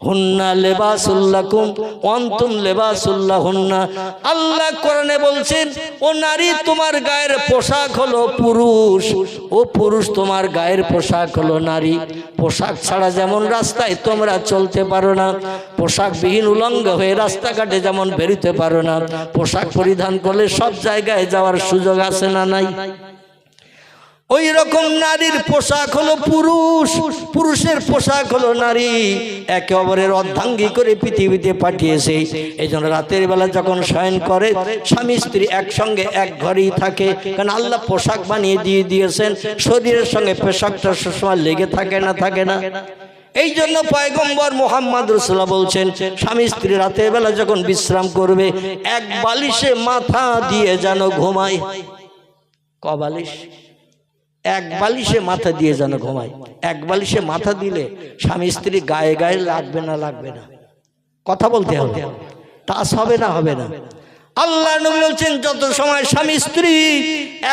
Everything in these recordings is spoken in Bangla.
হুন্না লিবাসুল লাকুম ওয়া আনতুম লিবাসুল লাহুন্না। আল্লাহ কোরআনে বলছেন, ও নারী তোমার গায়ের পোশাক হলো পুরুষ, ও পুরুষ তোমার গায়ের পোশাক হলো নারী। পোশাক ছাড়া যেমন রাস্তায় তোমরা চলতে পারো না, পোশাকবিহীন উলঙ্গ হয়ে রাস্তাঘাটে যেমন বেরোতে পারো না, পোশাক পরিধান করলে সব জায়গায় যাওয়ার সুযোগ আছে না নাই? ওই রকম নারীর পোশাক হলো পুরুষ, পুরুষের পোশাক হলো নারী। একে অপরের অর্ধাঙ্গী করে পৃথিবীতে পাঠিয়েছে। এই জন্য রাতের বেলা যখন শয়ন করে স্বামী স্ত্রী একসঙ্গে এক ঘরেই থাকে, কারণ আল্লাহ পোশাক বানিয়ে দিয়েছেন, শরীরের সঙ্গে পোশাকটা সবসময় লেগে থাকে না, থাকে না। এই জন্য পয়গম্বর মুহাম্মদ রাসূলুল্লাহ বলছেন, স্বামী স্ত্রী রাতের বেলা যখন বিশ্রাম করবে এক বালিশে মাথা দিয়ে যেন ঘুমায়। ক বালিশ? এক বালিশে মাথা দিয়ে যেন ঘুমায়। এক বালিশে মাথা দিলে স্বামী স্ত্রী গায়ে গায়ে লাগবে না, লাগবে না? কথা বলতে হবে, টাচ হবে না, হবে না? আল্লাহ নবী বলছেন, যত সময় স্বামী স্ত্রী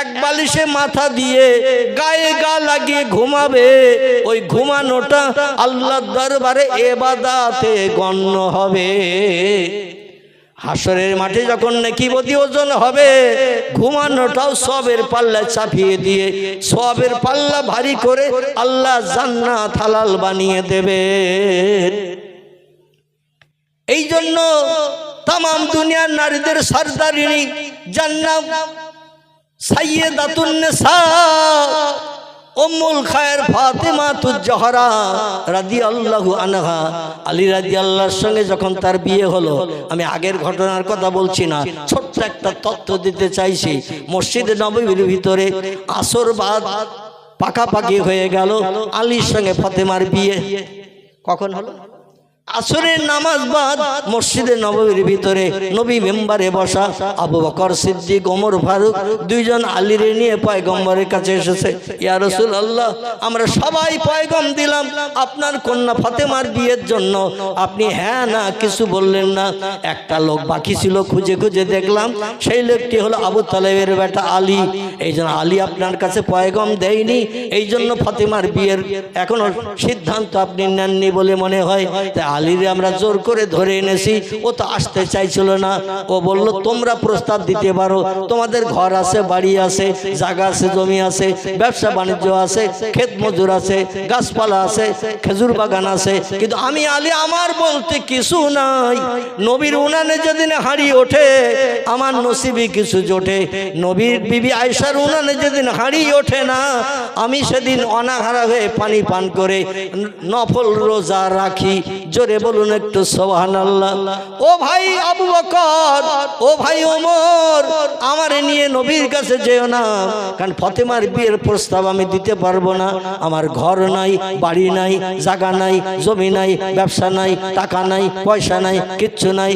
এক বালিশে মাথা দিয়ে গায়ে গা লাগিয়ে ঘুমাবে, ওই ঘুমানোটা আল্লাহর দরবারে ইবাদতে গণ্য হবে। হাসরের মাঠে যখন নেকিবতী ওজন হবে, ঘুমানোটাও সবের পাল্লা চাপিয়ে দিয়ে সবের পাল্লা ভারী করে আল্লাহ জান্নাত হালাল বানিয়ে দেবে। এই জন্য তাম দুনিয়ার নারীদের সরদারিনী জান্নাত সাইয়্যিদাতুন নিসা উম্মুল খায়ের ফাতেমাতুজ জহরা রাদিয়াল্লাহু আনহা, আলী রাদিয়াল্লাহর সঙ্গে যখন তার বিয়ে হলো, আমি আগের ঘটনার কথা বলছি না, ছোট্ট একটা তথ্য দিতে চাইছি। মসজিদে নববীর ভিতরে আসর বাদ পাকাপাকি হয়ে গেল, আলীর সঙ্গে ফাতেমার বিয়ে কখন হলো? আসরের নামাজ বাদ মসজিদে নববীর ভিতরে নবী মেম্বারে বসা আবু বকর সিদ্দিক, ওমর ফারুক দুইজন আলীরে নিয়ে পয়গম্বরের কাছে এসেছে। ইয়া রাসূলুল্লাহ, আমরা সবাই পয়গম দিলাম আপনার কন্যা ফাতেমার বিয়ের জন্য, আপনি হ্যাঁ না কিছু বললেন না। একটা লোক বাকি ছিল, খুঁজে খুঁজে দেখলাম সেই লোকটি হলো আবু তালেবের বেটা আলী। এই জন্য আলী আপনার কাছে পয়গম দেয়নি, এই জন্য ফাতেমার বিয়ের এখনো সিদ্ধান্ত আপনি নেননি বলে মনে হয়। তাই আলীরে আমরা জোর করে ধরে এনেছি, ও তো আসতে চাইছিল না। ও বলল, তোমরা প্রস্তাব দিতে পারো, তোমাদের ঘর আছে, বাড়ি আছে, জায়গা আছে, জমি আছে, ব্যবসা বাণিজ্য আছে, ক্ষেত মজুর আছে, গাছপালা আছে, খেজুর বাগান আছে, কিন্তু আমি আলী আমার বলতে কিছু নাই। নবীর উনানে যেদিন হাঁড়ি ওঠে আমার নসিবে কিছু জোটে, নবীর বিবি আয়েশার উনানে যেদিন হাঁড়ি ওঠে না আমি সেদিন অনাহারা হয়ে পানি পান করে নফল রোজা রাখি। জোরে বলুন একটু সুবহানাল্লাহ। ও ভাই আবু বকর, ও ভাই ওমর, আমার নিয়ে নবীর কাছে যেও না, কারণ ফাতেমার বিয়ের প্রস্তাব আমি দিতে পারবো না। আমার ঘর নাই, বাড়ি নাই, জায়গা নাই, জমি নাই, ব্যবসা নাই, টাকা নাই, পয়সা নাই, কিচ্ছু নাই।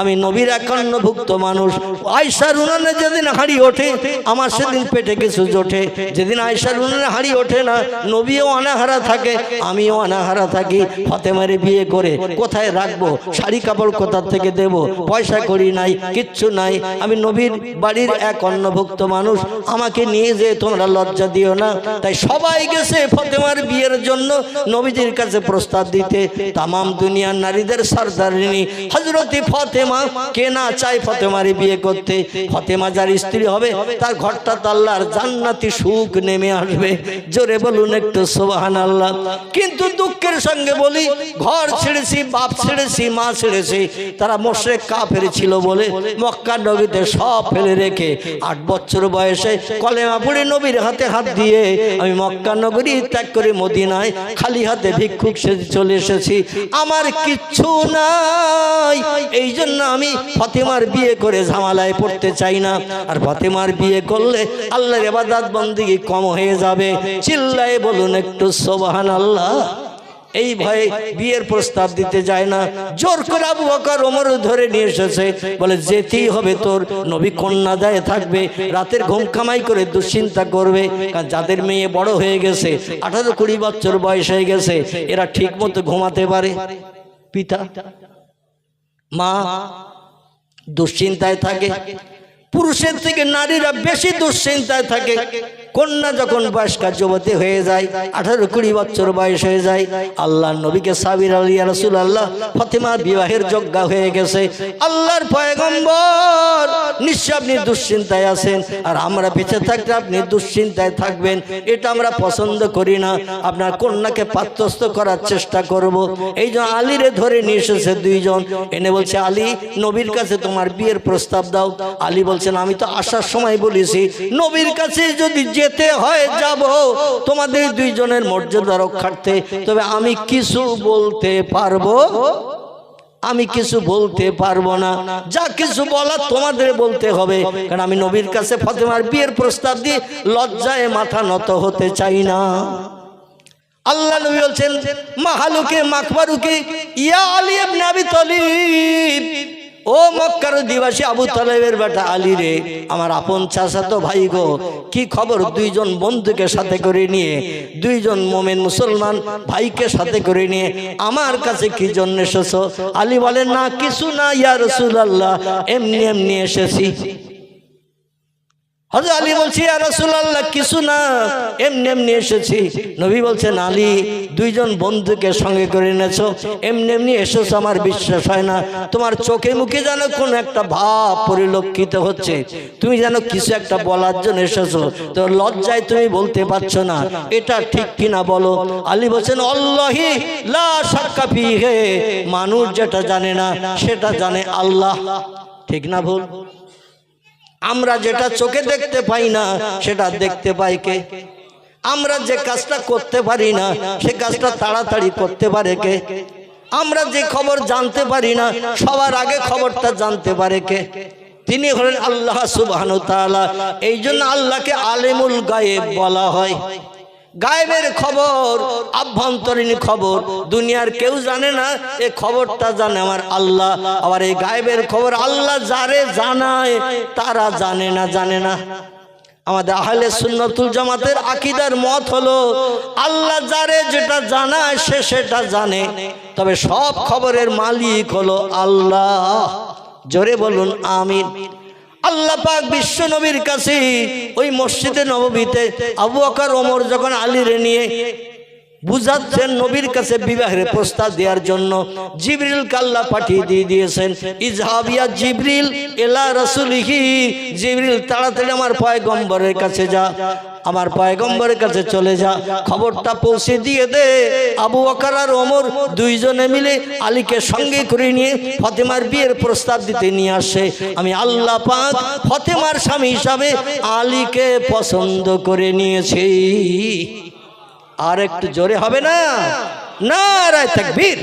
আমি নবীর একান্নভুক্ত মানুষ। আয়েশার উনানে যেদিন হাঁড়ি ওঠে আমার সেদিন পেটে কিছু জোটে, যেদিন আয়েশার উনানে হাঁড়ি ওঠে না নবীও অনাহারা থাকে, আমিও অনাহারা থাকি। ফাতেমারে বিয়ে করে কোথায় রাখবো, শাড়ি কাপড় কোথা থেকে দেব, পয়সা করি নাই, কিচ্ছু নাই। আমি নবীর বাড়ির এক অন্নভুক্ত মানুষ, আমাকে নিয়ে যে তোমরা লজ্জা দিও না। তাই সবাই গেছে ফাতেমার বিয়ের জন্য নবীজির কাছে প্রস্তাব দিতে। তামাম দুনিয়ার নারীদের সরদারিনী হযরত ফাতেমা, কে না চায় ফাতেমারে বিয়ে করতে? ফাতেমা যার স্ত্রী হবে তার ঘরটা আল্লাহর জান্নাতি সুখ নেমে আসবে। জোরে বলুন একটু সুবহানাল্লাহ। কিন্তু দুঃখের সঙ্গে বলি, ঘর ছেড়েছি, বাপ ছেড়েছি, মা ছেড়েছি, তারা মুশরিক কাফের ছিল বলে মক্কা নগরীতে সব ফেলে রেখে 8 বছর বয়সে কলেমা পড়ে নবীর হাতে হাত দিয়ে আমি মক্কা নগরী ত্যাগ করে মদিনায় খালি হাতে ভিক্ষুক সেজে চলে এসেছি। আমার কিচ্ছু নাই, এই জন্য আমি ফাতেমার বিয়ে করে ঝামেলায় পড়তে চাই না। আর ফাতেমার বিয়ে করলে আল্লাহর ইবাদত বন্দেগী কম হয়ে যাবে। চিল্লায়ে বলুন একটু সুবহানাল্লাহ। এই ভয়ে বিয়ের প্রস্তাব দিতে যায় না। জোর করে আবু বকর ওমর ধরে নিয়ে এসেছে, বলে যেতেই হবে তোর, নবী কন্যা দায়ে থাকবে, রাতের ঘুম কামাই করে দুশ্চিন্তা করবে। কারণ যাদের মেয়ে বড় হয়ে গেছে, 18-20 বছর বয়স হয়ে গেছে, এরা ঠিক মতো ঘুমাতে পারে, পিতা মা দুশ্চিন্তায় থাকে। পুরুষের থেকে নারীরা বেশি দুশ্চিন্তায় থাকে। কন্যা যখন বয়স্কা যুবতী হয়ে যায়, 18-20 বছর বয়স হয়ে যায়, আল্লাহর নবীকে সাবির আলী ইয়া রাসূলুল্লাহ ফাতেমার বিবাহের যোগ্য হয়ে গেছে। আল্লাহর পয়গম্বর নিশ্চয় আপনি দুশ্চিন্তায় আছেন, আর আমরা বেঁচে থাকলে আপনি দুশ্চিন্তায় থাকবেন, এটা আমরা পছন্দ করি না। আপনার কন্যাকে পাত্রস্থ করার চেষ্টা করব। এই জন্য আলীরে ধরে নিয়ে এসেছে দুইজন, এনে বলছে আলী নবীর কাছে তোমার বিয়ের প্রস্তাব দাও। আলী বলছেন আমি তো আসার সময় বলেছি নবীর কাছে যদি যেতে হয় যাব, তোমাদের দুইজনের মর্যাদা রক্ষার্থে, তবে আমি কিছু বলতে পারবো, আমি কিছু বলতে পারবো না, যা কিছু বলার তোমাদের বলতে হবে, কারণ আমি নবীর কাছে ফাতেমার বিয়ের প্রস্তাব দিয়ে লজ্জায় মাথা নত হতে চাই না। আল্লাহ নবী বলছেন মাহালুকে মাকবারুকে ইয়া আলী ইবনে আবি তালিব, ও মক্কার অধিবাসী আবু তালেবের বেটা আলী রে, আমার আপন চাচাতো ভাই গো, কি খবর? দুইজন বন্ধুকে সাথে করে নিয়ে, দুইজন মুমিন মুসলমান ভাইকে সাথে করে নিয়ে আমার কাছে কি জন্য এসেছো? আলী বলেন না কিছু না ইয়া রাসূলুল্লাহ, এমনি এমনি এসেছি। হযরত আলী বলছে ইয়া রাসূলুল্লাহ কিছু না, এমনি এমনি এসেছি। নবী বলছেন আলী দুইজন বন্ধুকে সঙ্গে করে এনেছো, এমনি এমনি এসেছো আমার বিশ্বাস হয় না, তোমার চোখে মুখে যেন কোন একটা ভাব পরিলক্ষিত হচ্ছে, তুমি যেন কিছু একটা বলার জন্য এসেছো, তো লজ্জায় তুমি বলতে পারছো না, এটা ঠিক কিনা বলো? আলী বলছেন আল্লাহি লা শাক্কা ফিহি, মানুষ যেটা জানে না সেটা জানে আল্লাহ। ঠিক না ভুল? আমরা যেটা চোখে দেখতে পাই না সেটা দেখতে পাই কে? আমরা যে কাজটা করতে পারি না সে কাজটা তাড়াতাড়ি করতে পারে কে? আমরা যে খবর জানতে পারি না সবার আগে খবরটা জানতে পারে কে? তিনি হলেন আল্লাহ সুবহানাহু ওয়া তাআলা। এই জন্য আল্লাহকে আলিমুল গায়েব বলা হয়। গায়েবের খবর, আভ্যন্তরীণ খবর দুনিয়ার কেউ জানে না, এই খবরটা জানে আমার আল্লাহ। আবার এই গায়েবের খবর আল্লাহ যারে জানায় তারা জানে না। আমাদের আহলে সুন্নাতুল জামাতের আকীদার মত হলো আল্লাহ যারে যেটা জানায় সে সেটা জানে, তবে সব খবরের মালিক হলো আল্লাহ। জোরে বলুন আমিন। আল্লাহ পাক বিশ্ব নবীর কাছে ওই মসজিদে নববীতে আবু বকর ওমর যখন আলীরে নিয়ে বুঝাচ্ছেন নবীর কাছে বিবাহের প্রস্তাব দেওয়ার জন্য, জিবরিল আল্লাহ পাঠিয়ে দিয়েছেন ইজহাবিয়া জিবরিল ইলা রাসূলিহি, জিবরিল তাড়াতাড়ি আমার পয়গম্বরের কাছে যা, আমার পয়গম্বরের কাছে চলে যা, খবরটা পৌঁছে দিয়ে দে। আবু বকর আর ওমর দুইজনে মিলে আলীকে সঙ্গে করে নিয়ে ফাতেমার বিয়ের প্রস্তাব দিতে নিয়ে আসে। আমি আল্লাহ পাক ফাতেমার স্বামী হিসাবে আলীকে পছন্দ করে নিয়েছি। আর একটু জোরে হবে না? নারায়ে তাকবীর।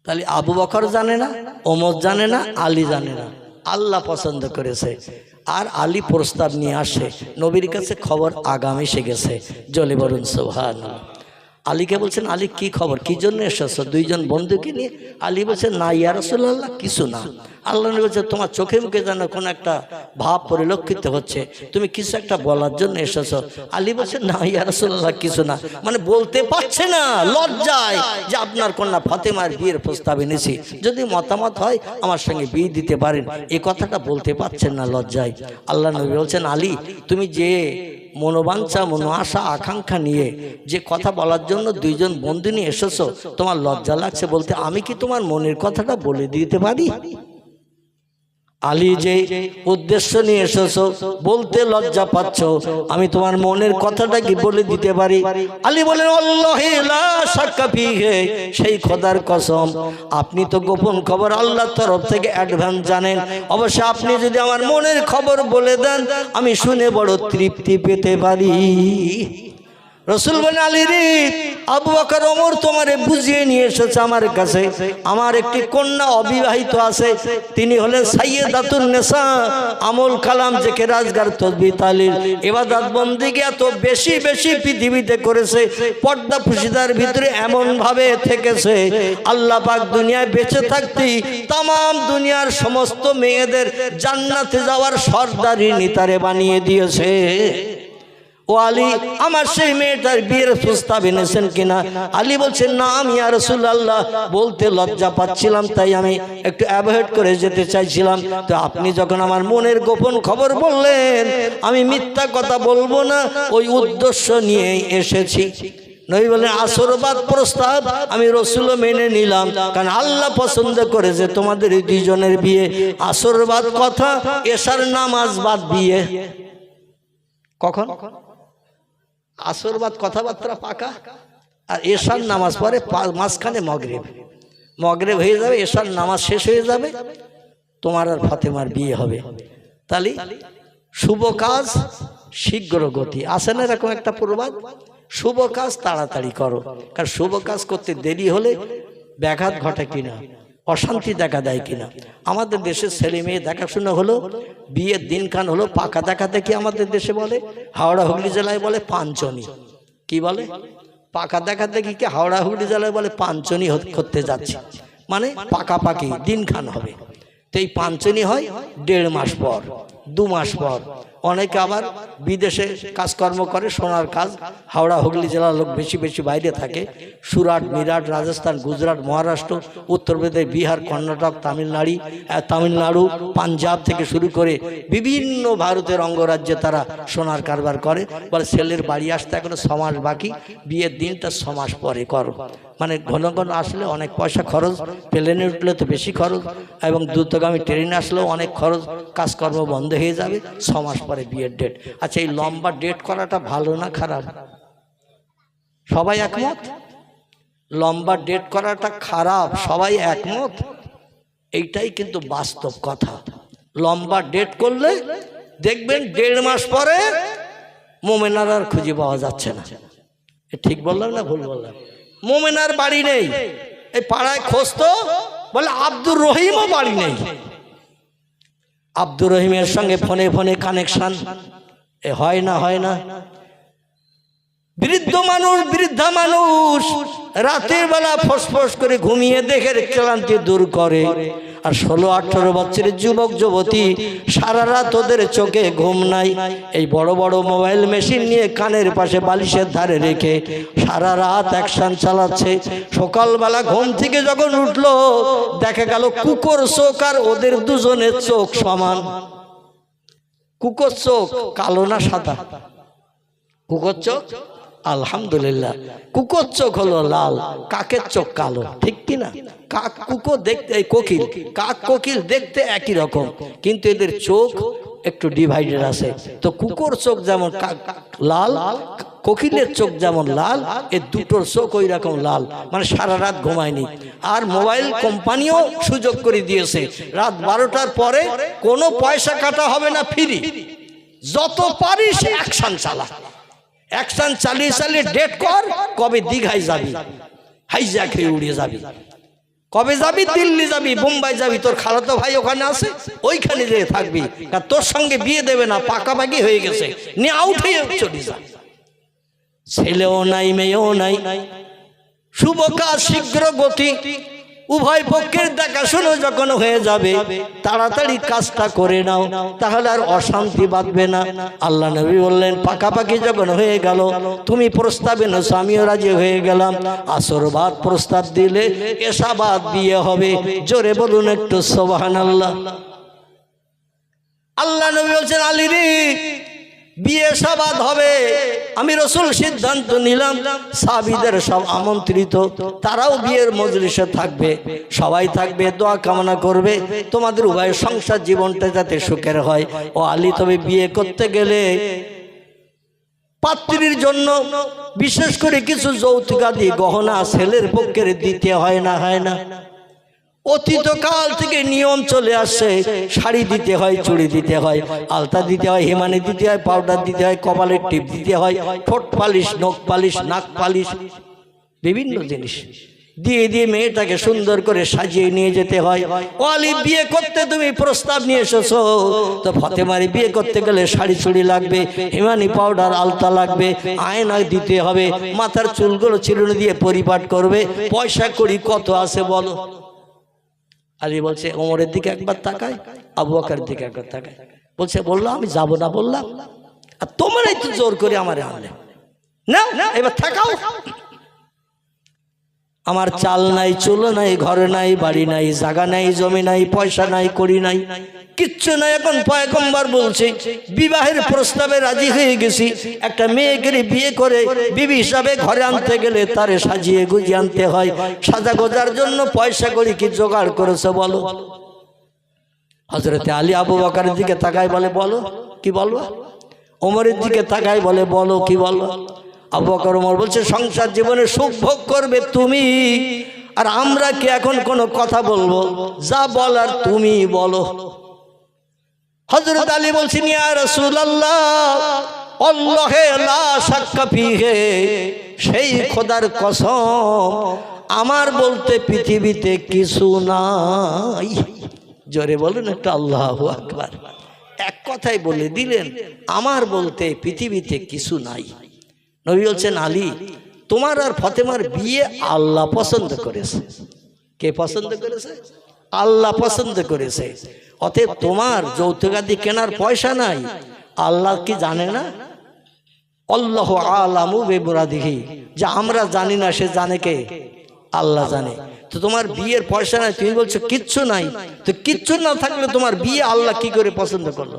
তাহলে আবু বকর জানে না, ওমর জানে না, আলী জানে না, আল্লাহ পছন্দ করেছে। আর আলী প্রস্তাব নিয়ে আসে, নবীর কাছে খবর আগাম এসে গেছে। জলে বলুন সুবহানাল্লাহ। আলীকে বলছেন আলী কি খবর, কি জন্য এসেছো? দুইজন বন্ধুকে নিয়ে। আলী বলছেন না ইয়া রাসূলুল্লাহ কিছু না। আল্লাহ নবী বলছে তোমার চোখে মুখে যেন কোন একটা ভাব পরিলক্ষিত হচ্ছে, তুমি কিছু একটা বলার জন্য এসেছো। আলী বলছে না ইয়া রাসূলুল্লাহ কিছু না, মানে বলতে পারছে না, লজ্জায় যে আপনার কন্যা ফাতেমার বিয়ের প্রস্তাব এনেছি, যদি মতামত হয় আমার সঙ্গে বিয়ে দিতে পারেন, এই কথাটা বলতে পারছেন না লজ্জায়। আল্লাহ নবী বলছেন আলী তুমি যে মনোবাঞ্ছা মনো আশা আকাঙ্ক্ষা নিয়ে যে কথা বলার জন্য দুইজন বন্ধু নিয়ে এসেছো, তোমার লজ্জা লাগছে বলতে, আমি কি তোমার মনের কথাটা বলে দিতে পারি? আলী যে উদ্দেশ্য নিয়ে এসেছো বলতে লজ্জা পাচ্ছ, আমি তোমার মনের কথাটা কি বলে দিতে পারি? আলী বলেন আল্লাহি লা শাক্কা ফিহি, সেই খোদার কসম আপনি তো গোপন খবর আল্লাহর তরফ থেকে অ্যাডভান্স জানেন, অবশ্য আপনি যদি আমার মনের খবর বলে দেন আমি শুনে বড় তৃপ্তি পেতে পারি। রসুল বলেন আলী রে, আবু বকর ওমর তোমারে বুঝিয়ে নিয়ে এসেছে আমার কাছে, আমার একটি কন্যা অবিবাহিত আছে, তিনি হলেন সাইয়্যিদাতুন নিসা, আমল কালাম জেকে রাজগার তসবিহ তাহলিল ইবাদত বন্দেগী এত বেশি বেশি পৃথিবীতে করেছে, পর্দা পুশিদার ভিতরে এমন ভাবে থেকেছে আল্লাহ পাক দুনিয়ায় বেঁচে থাকতেই তামাম দুনিয়ার সমস্ত মেয়েদের জান্নাতে যাওয়ার সর্দারিনী তারে বানিয়ে দিয়েছে। ও আলী, আমার সেই মেয়েটার বিয়ের প্রস্তাব এনেছেন কিনা? আলী বলছেন, না আমি ইয়া রাসূলুল্লাহ, বলতে লজ্জা পাচ্ছিলাম, তাই আমি একটু অ্যাভয়েড করে যেতে চাইছিলাম। তো আপনি যখন আমার মনের গোপন খবর বললেন, আমি মিথ্যা কথা বলবো না, ওই উদ্দেশ্য নিয়েই এসেছি। নবী বলেন, আসরবাদ প্রস্তাব আমি রাসূলও মেনে নিলাম, কারণ আল্লাহ পছন্দ করেছে তোমাদের এই দুইজনের বিয়ে। আসরবাদ কথা, এশার নামাজ বাদ বিয়ে। কখন? আসরবাদ কথাবার্তা পাকা, আর এশার নামাজ পরে মাঝখানে মগরিব হয়ে যাবে, এশার নামাজ শেষ হয়ে যাবে, তোমার আর ফাতেমার বিয়ে হবে। তাহলে শুভ কাজ শীঘ্র গতি, আসে না এরকম একটা প্রবাদ? শুভ কাজ তাড়াতাড়ি করো, কারণ শুভ কাজ করতে দেরি হলে ব্যাঘাত ঘটে কিনা, অশান্তি দেখা দেয় কিনা। আমাদের দেশের ছেলে মেয়ে দেখাশোনা হলো, বিয়ের দিনখান হলো, পাকা দেখা দেখি আমাদের দেশে বলে, হাওড়া হুগলি জেলায় বলে পাঞ্চনি। কি বলে? পাকা দেখা দেখি কি হাওড়া হুগলি জেলায় বলে পাঞ্চনি করতে যাচ্ছে, মানে পাকাপাকি দিনখান হবে। তো এই পাঞ্চনি হয় 1.5 মাস পর, 2 মাস পর। অনেকে আবার বিদেশে কাজকর্ম করে, সোনার কাজ। হাওড়া হুগলি জেলার লোক বেশি বেশি বাইরে থাকে, সুরাট, মিরাট, রাজস্থান, গুজরাট, মহারাষ্ট্র, উত্তরপ্রদেশ, বিহার, কর্ণাটক, তামিলনাড়ু, পাঞ্জাব থেকে শুরু করে বিভিন্ন ভারতের অঙ্গরাজ্যে তারা সোনার কারবার করে। বলে ছেলের বাড়ি আসতে এখনো 6 মাস বাকি, বিয়ের দিনটা 6 মাস পরে করো। মানে ঘন ঘন আসলে অনেক পয়সা খরচ, প্লেনে উঠলে তো বেশি খরচ, এবং দ্রুতগামী ট্রেনে আসলেও অনেক খরচ, কাজকর্ম বন্ধ হয়ে যাবে, 6 মাস পরে বিয়ের ডেট। আচ্ছা, এই লম্বা ডেট করাটা ভালো না খারাপ? সবাই একমত? লম্বা ডেট করাটা খারাপ, সবাই একমত। এইটাই কিন্তু বাস্তব কথা। লম্বা ডেট করলে দেখবেন 1.5 মাস পরে মোমেনার আর খুঁজে পাওয়া যাচ্ছে না। ঠিক বললাম না ভুল বললাম? মোমেনার বাড়ি নেই, এই পাড়ায় খুঁজতো, বলে আব্দুর রহিমও বাড়ি নেই। আব্দুর রহিমের সঙ্গে ফোনে ফোনে কানেকশন, এ হয় না। বৃদ্ধা মানুষ রাতের বেলা ফসফস করে ঘুমিয়ে দেখে ক্লান্তি দূর করে, আর 16-18 বছরের যুবক যুবতী সারা রাত ওদের চোখে ঘুম নাই। এই বড় বড় মোবাইল মেশিন নিয়ে কানের পাশে বালিশের ধারে রেখে সারা রাত অ্যাকশন চালাচ্ছে। সকালবেলা ঘুম থেকে যখন উঠলো, দেখা গেল কুকুর চোখ আর ওদের দুজনের চোখ সমান। কুকুর চোখ কালো না সাদা? কুকুর চোখ, আলহামদুলিল্লাহ, কুকুর চোখ হলো লাল, কাকের চোখ কালো, ঠিক কিনা? কাক কুকুর দেখতে, এই কোকিল, কাক কোকিল দেখতে একই রকম, কিন্তু এদের চোখ একটু ডিভাইডেড আছে। তো কুকুর চোখ যেমন লাল, কোকিলের চোখ যেমন লাল, এই দুটোর চোখ ওই রকম লাল, মানে সারা রাত ঘুমায়নি। আর মোবাইল কোম্পানিও সুযোগ করে দিয়েছে, রাত 12টার পরে কোনো পয়সা কাটা হবে না, ফ্রি। যত পারিস অ্যাকশন চালা, অ্যাকশন চালিয়ে চালিয়ে ডেট কর, কবে দীঘায় যাবি, হাইজ্যাক হয়ে উড়িয়ে যাবি, কবে যাবি দিল্লি যাবি, বোম্বাই যাবি, তোর খালাতো ভাই ওখানে আছে, ওইখানে যেয়ে থাকবি, কারণ তোর সঙ্গে বিয়ে দেবে না, পাকাপাকি হয়ে গেছে, নিয়ে আউট হয়ে চলে যা। ছেলেও নাই, মেয়েও নাই, শুভ কাজ শীঘ্র গতি, উভয় পক্ষের দেখাশোনা যখন হয়ে যাবে, তাড়াতাড়ি কাজটা করে নাও, তাহলে আর অশান্তি বাঁধবে না। আল্লাহ নবী বললেন, পাকাপাকি যখন হয়ে গেল, তুমি প্রস্তাব এনেছো, আমিও রাজি হয়ে গেলাম। আসরবাদ প্রস্তাব দিলে এশাবাদ বিয়ে হবে। জোরে বলুন একটু সুবহানাল্লাহ। আল্লাহ নবী বলছেন, আলী রে, বিয়ে সাবাদ হবে। আমি রাসূল সিদ্ধান্ত নিলাম, সাহাবীদের সব আমন্ত্রিত, তারাও বিয়ের মজলিসে থাকবে, সবাই থাকবে, দোয়া কামনা করবে তোমাদের উভয়ের সংসার জীবনটা যাতে সুখের হয়। ও আলী, তবে বিয়ে করতে গেলে পাত্রীর জন্য বিশেষ করে কিছু যৌতুকাদি গহনা ছেলের পক্ষের দিতে হয় না? অতীতকাল থেকে নিয়ম চলে আসছে, শাড়ি দিতে হয়, চুড়ি দিতে হয়, আলতা দিতে হয়, হেমানি দিতে হয়, পাউডার দিতে হয়, কপালের টিপ দিতে হয়, ঠোঁট পালিশ, নখ পালিশ, নাক পালিশ, বিভিন্ন জিনিস দিয়ে দিয়ে মেয়েটাকে সুন্দর করে সাজিয়ে নিয়ে যেতে হয়। ও আলী, বিয়ে করতে তুমি প্রস্তাব নিয়ে এসেছো, তো ফাতেমারে বিয়ে করতে গেলে শাড়ি চুড়ি লাগবে, হেমানি পাউডার, আলতা লাগবে, আয়না দিতে হবে, মাথার চুলগুলো চিরুনি দিয়ে পরিপাট করবে, পয়সা কড়ি কত আছে বলো? আলী বলছে, ওমরের দিকে একবার তাকায়, আবু বকরের দিকে একবার তাকায়, বলছে, বললো আমি যাব না, বললাম আর তোমরাই তো জোর করে আমারে আনলে না, এবার থাকাও। আমার চাল নাই, চুলো নাই, ঘরে নাই, বাড়ি নাই, জায়গা নাই, জমি নাই, পয়সা নাই, করি নাই, কিচ্ছু নাই। এখন পয়গম্বর বলছে বিবাহের প্রস্তাবে রাজি হয়ে গেছি। একটা মেয়েকে বিয়ে করে বিবি হিসাবে ঘরে আনতে গেলে তারে সাজিয়ে গুজিয়ে আনতে হয়। সাজা গোজার জন্য পয়সা করি কি জোগাড় করেছে বলো? হযরতে আলী আবু বকরের দিকে তাকায় বলে বলো কি বলবো? ওমরের দিকে তাকায় বলে বলো কি বলবো? আবু বকর ওমর বলছে সংসার জীবনে সুখ ভোগ করবে তুমি, আর আমরা কি এখন কোনো কথা বলবো? যা বলার তুমি বলো। হযরত আলী বলছেন ইয়া রাসূলুল্লাহ আল্লাহে লা শাক্কা ফিহে, সেই খোদার কসম আমার বলতে পৃথিবীতে কিছু নাই। জোরে বলেন একটা আল্লাহু আকবার। এক কথাই বলে দিলেন আমার বলতে পৃথিবীতে কিছু নাই। নবী বলছেন আলী তোমার আর ফাতেমার বিয়ে আল্লাহ পছন্দ করেছে। কে পছন্দ করেছে? আল্লাহ পছন্দ করেছে। অতএব তোমার যৌতুকাদি কেনার পয়সা নাই, আল্লাহ কি জানে না? আল্লাহু আলামু বিমুরাদিহি, যে আমরা জানি না সে জানে কে? আল্লাহ জানে। তো তোমার বিয়ের পয়সা নাই, তুমি বলছো কিচ্ছু নাই। তো কিচ্ছু না থাকলে তোমার বিয়ে আল্লাহ কি করে পছন্দ করলো?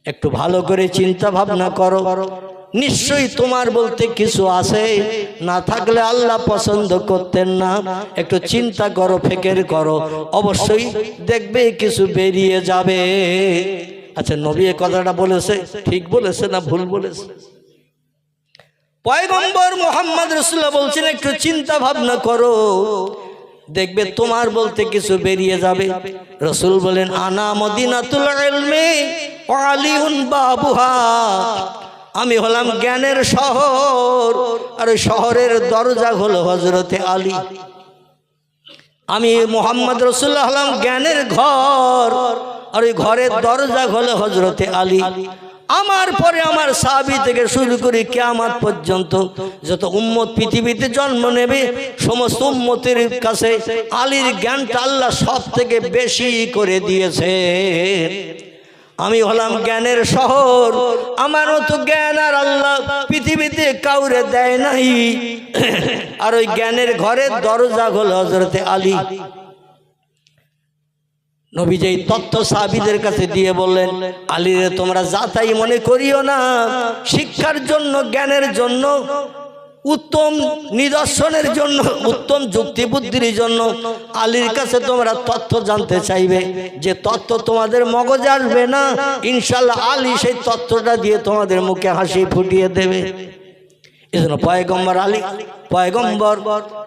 একটু ভালো করে চিন্তা ভাবনা করো। নিশ্চয়ই তোমার বলতে কিছু আছে, না থাকলে আল্লাহ পছন্দ করতেন না। একটু চিন্তা করো, ফিকির করো, অবশ্যই দেখবে কিছু বেরিয়ে যাবে। আচ্ছা নবী এই কথাটা বলেছে, ঠিক বলেছে না ভুল বলেছে? পয়গম্বর মুহাম্মদ রাসূলুল্লাহ বলছেন একটু চিন্তা ভাবনা করো, দেখবে তোমার বলতে কিছু বেরিয়ে যাবে। রাসূল বলেন আনা মদিনাতুল ইলমি ওয়া আলিউন বাবুহা, আমি হলাম জ্ঞানের শহর, আর ওই শহরের দরজা হলো হযরতে আলী। আমি মুহাম্মদ রাসূলুল্লাহ হলাম জ্ঞানের ঘর, আর ওই ঘরের দরজা হলো হযরতে আলী। আমার পরে আমার সাহাবী থেকে শুরু করে কিয়ামত পর্যন্ত যত উম্মত পৃথিবীতে জন্ম নেবে, সমস্ত উম্মতের কাছে আলীর জ্ঞানটা আল্লাহ সব থেকে বেশি করে দিয়েছে। আমি হলাম জ্ঞানের শহর, আমার মতো জ্ঞান আর আল্লাহ পৃথিবীতে কাউরে দেয় নাই। আর ওই জ্ঞানের ঘরের দরজা হলো হযরতে আলী। নবী যেই তথ্য সাহাবীদের কাছে দিয়ে বললেন আলীরে তোমরা যা তাই মনে করিও না, শিক্ষার জন্য, জ্ঞানের জন্য, উত্তম নিদর্শনের জন্য, উত্তম যুক্তি বুদ্ধির জন্য আলীর কাছে তোমরা তথ্য জানতে চাইবে, যে তথ্য তোমাদের মগজে আসবে না, ইনশাআল্লাহ আলী সেই তথ্যটা দিয়ে তোমাদের মুখে হাসি ফুটিয়ে দেবে। এজন্য পয়গম্বর আলী, পয়গম্বর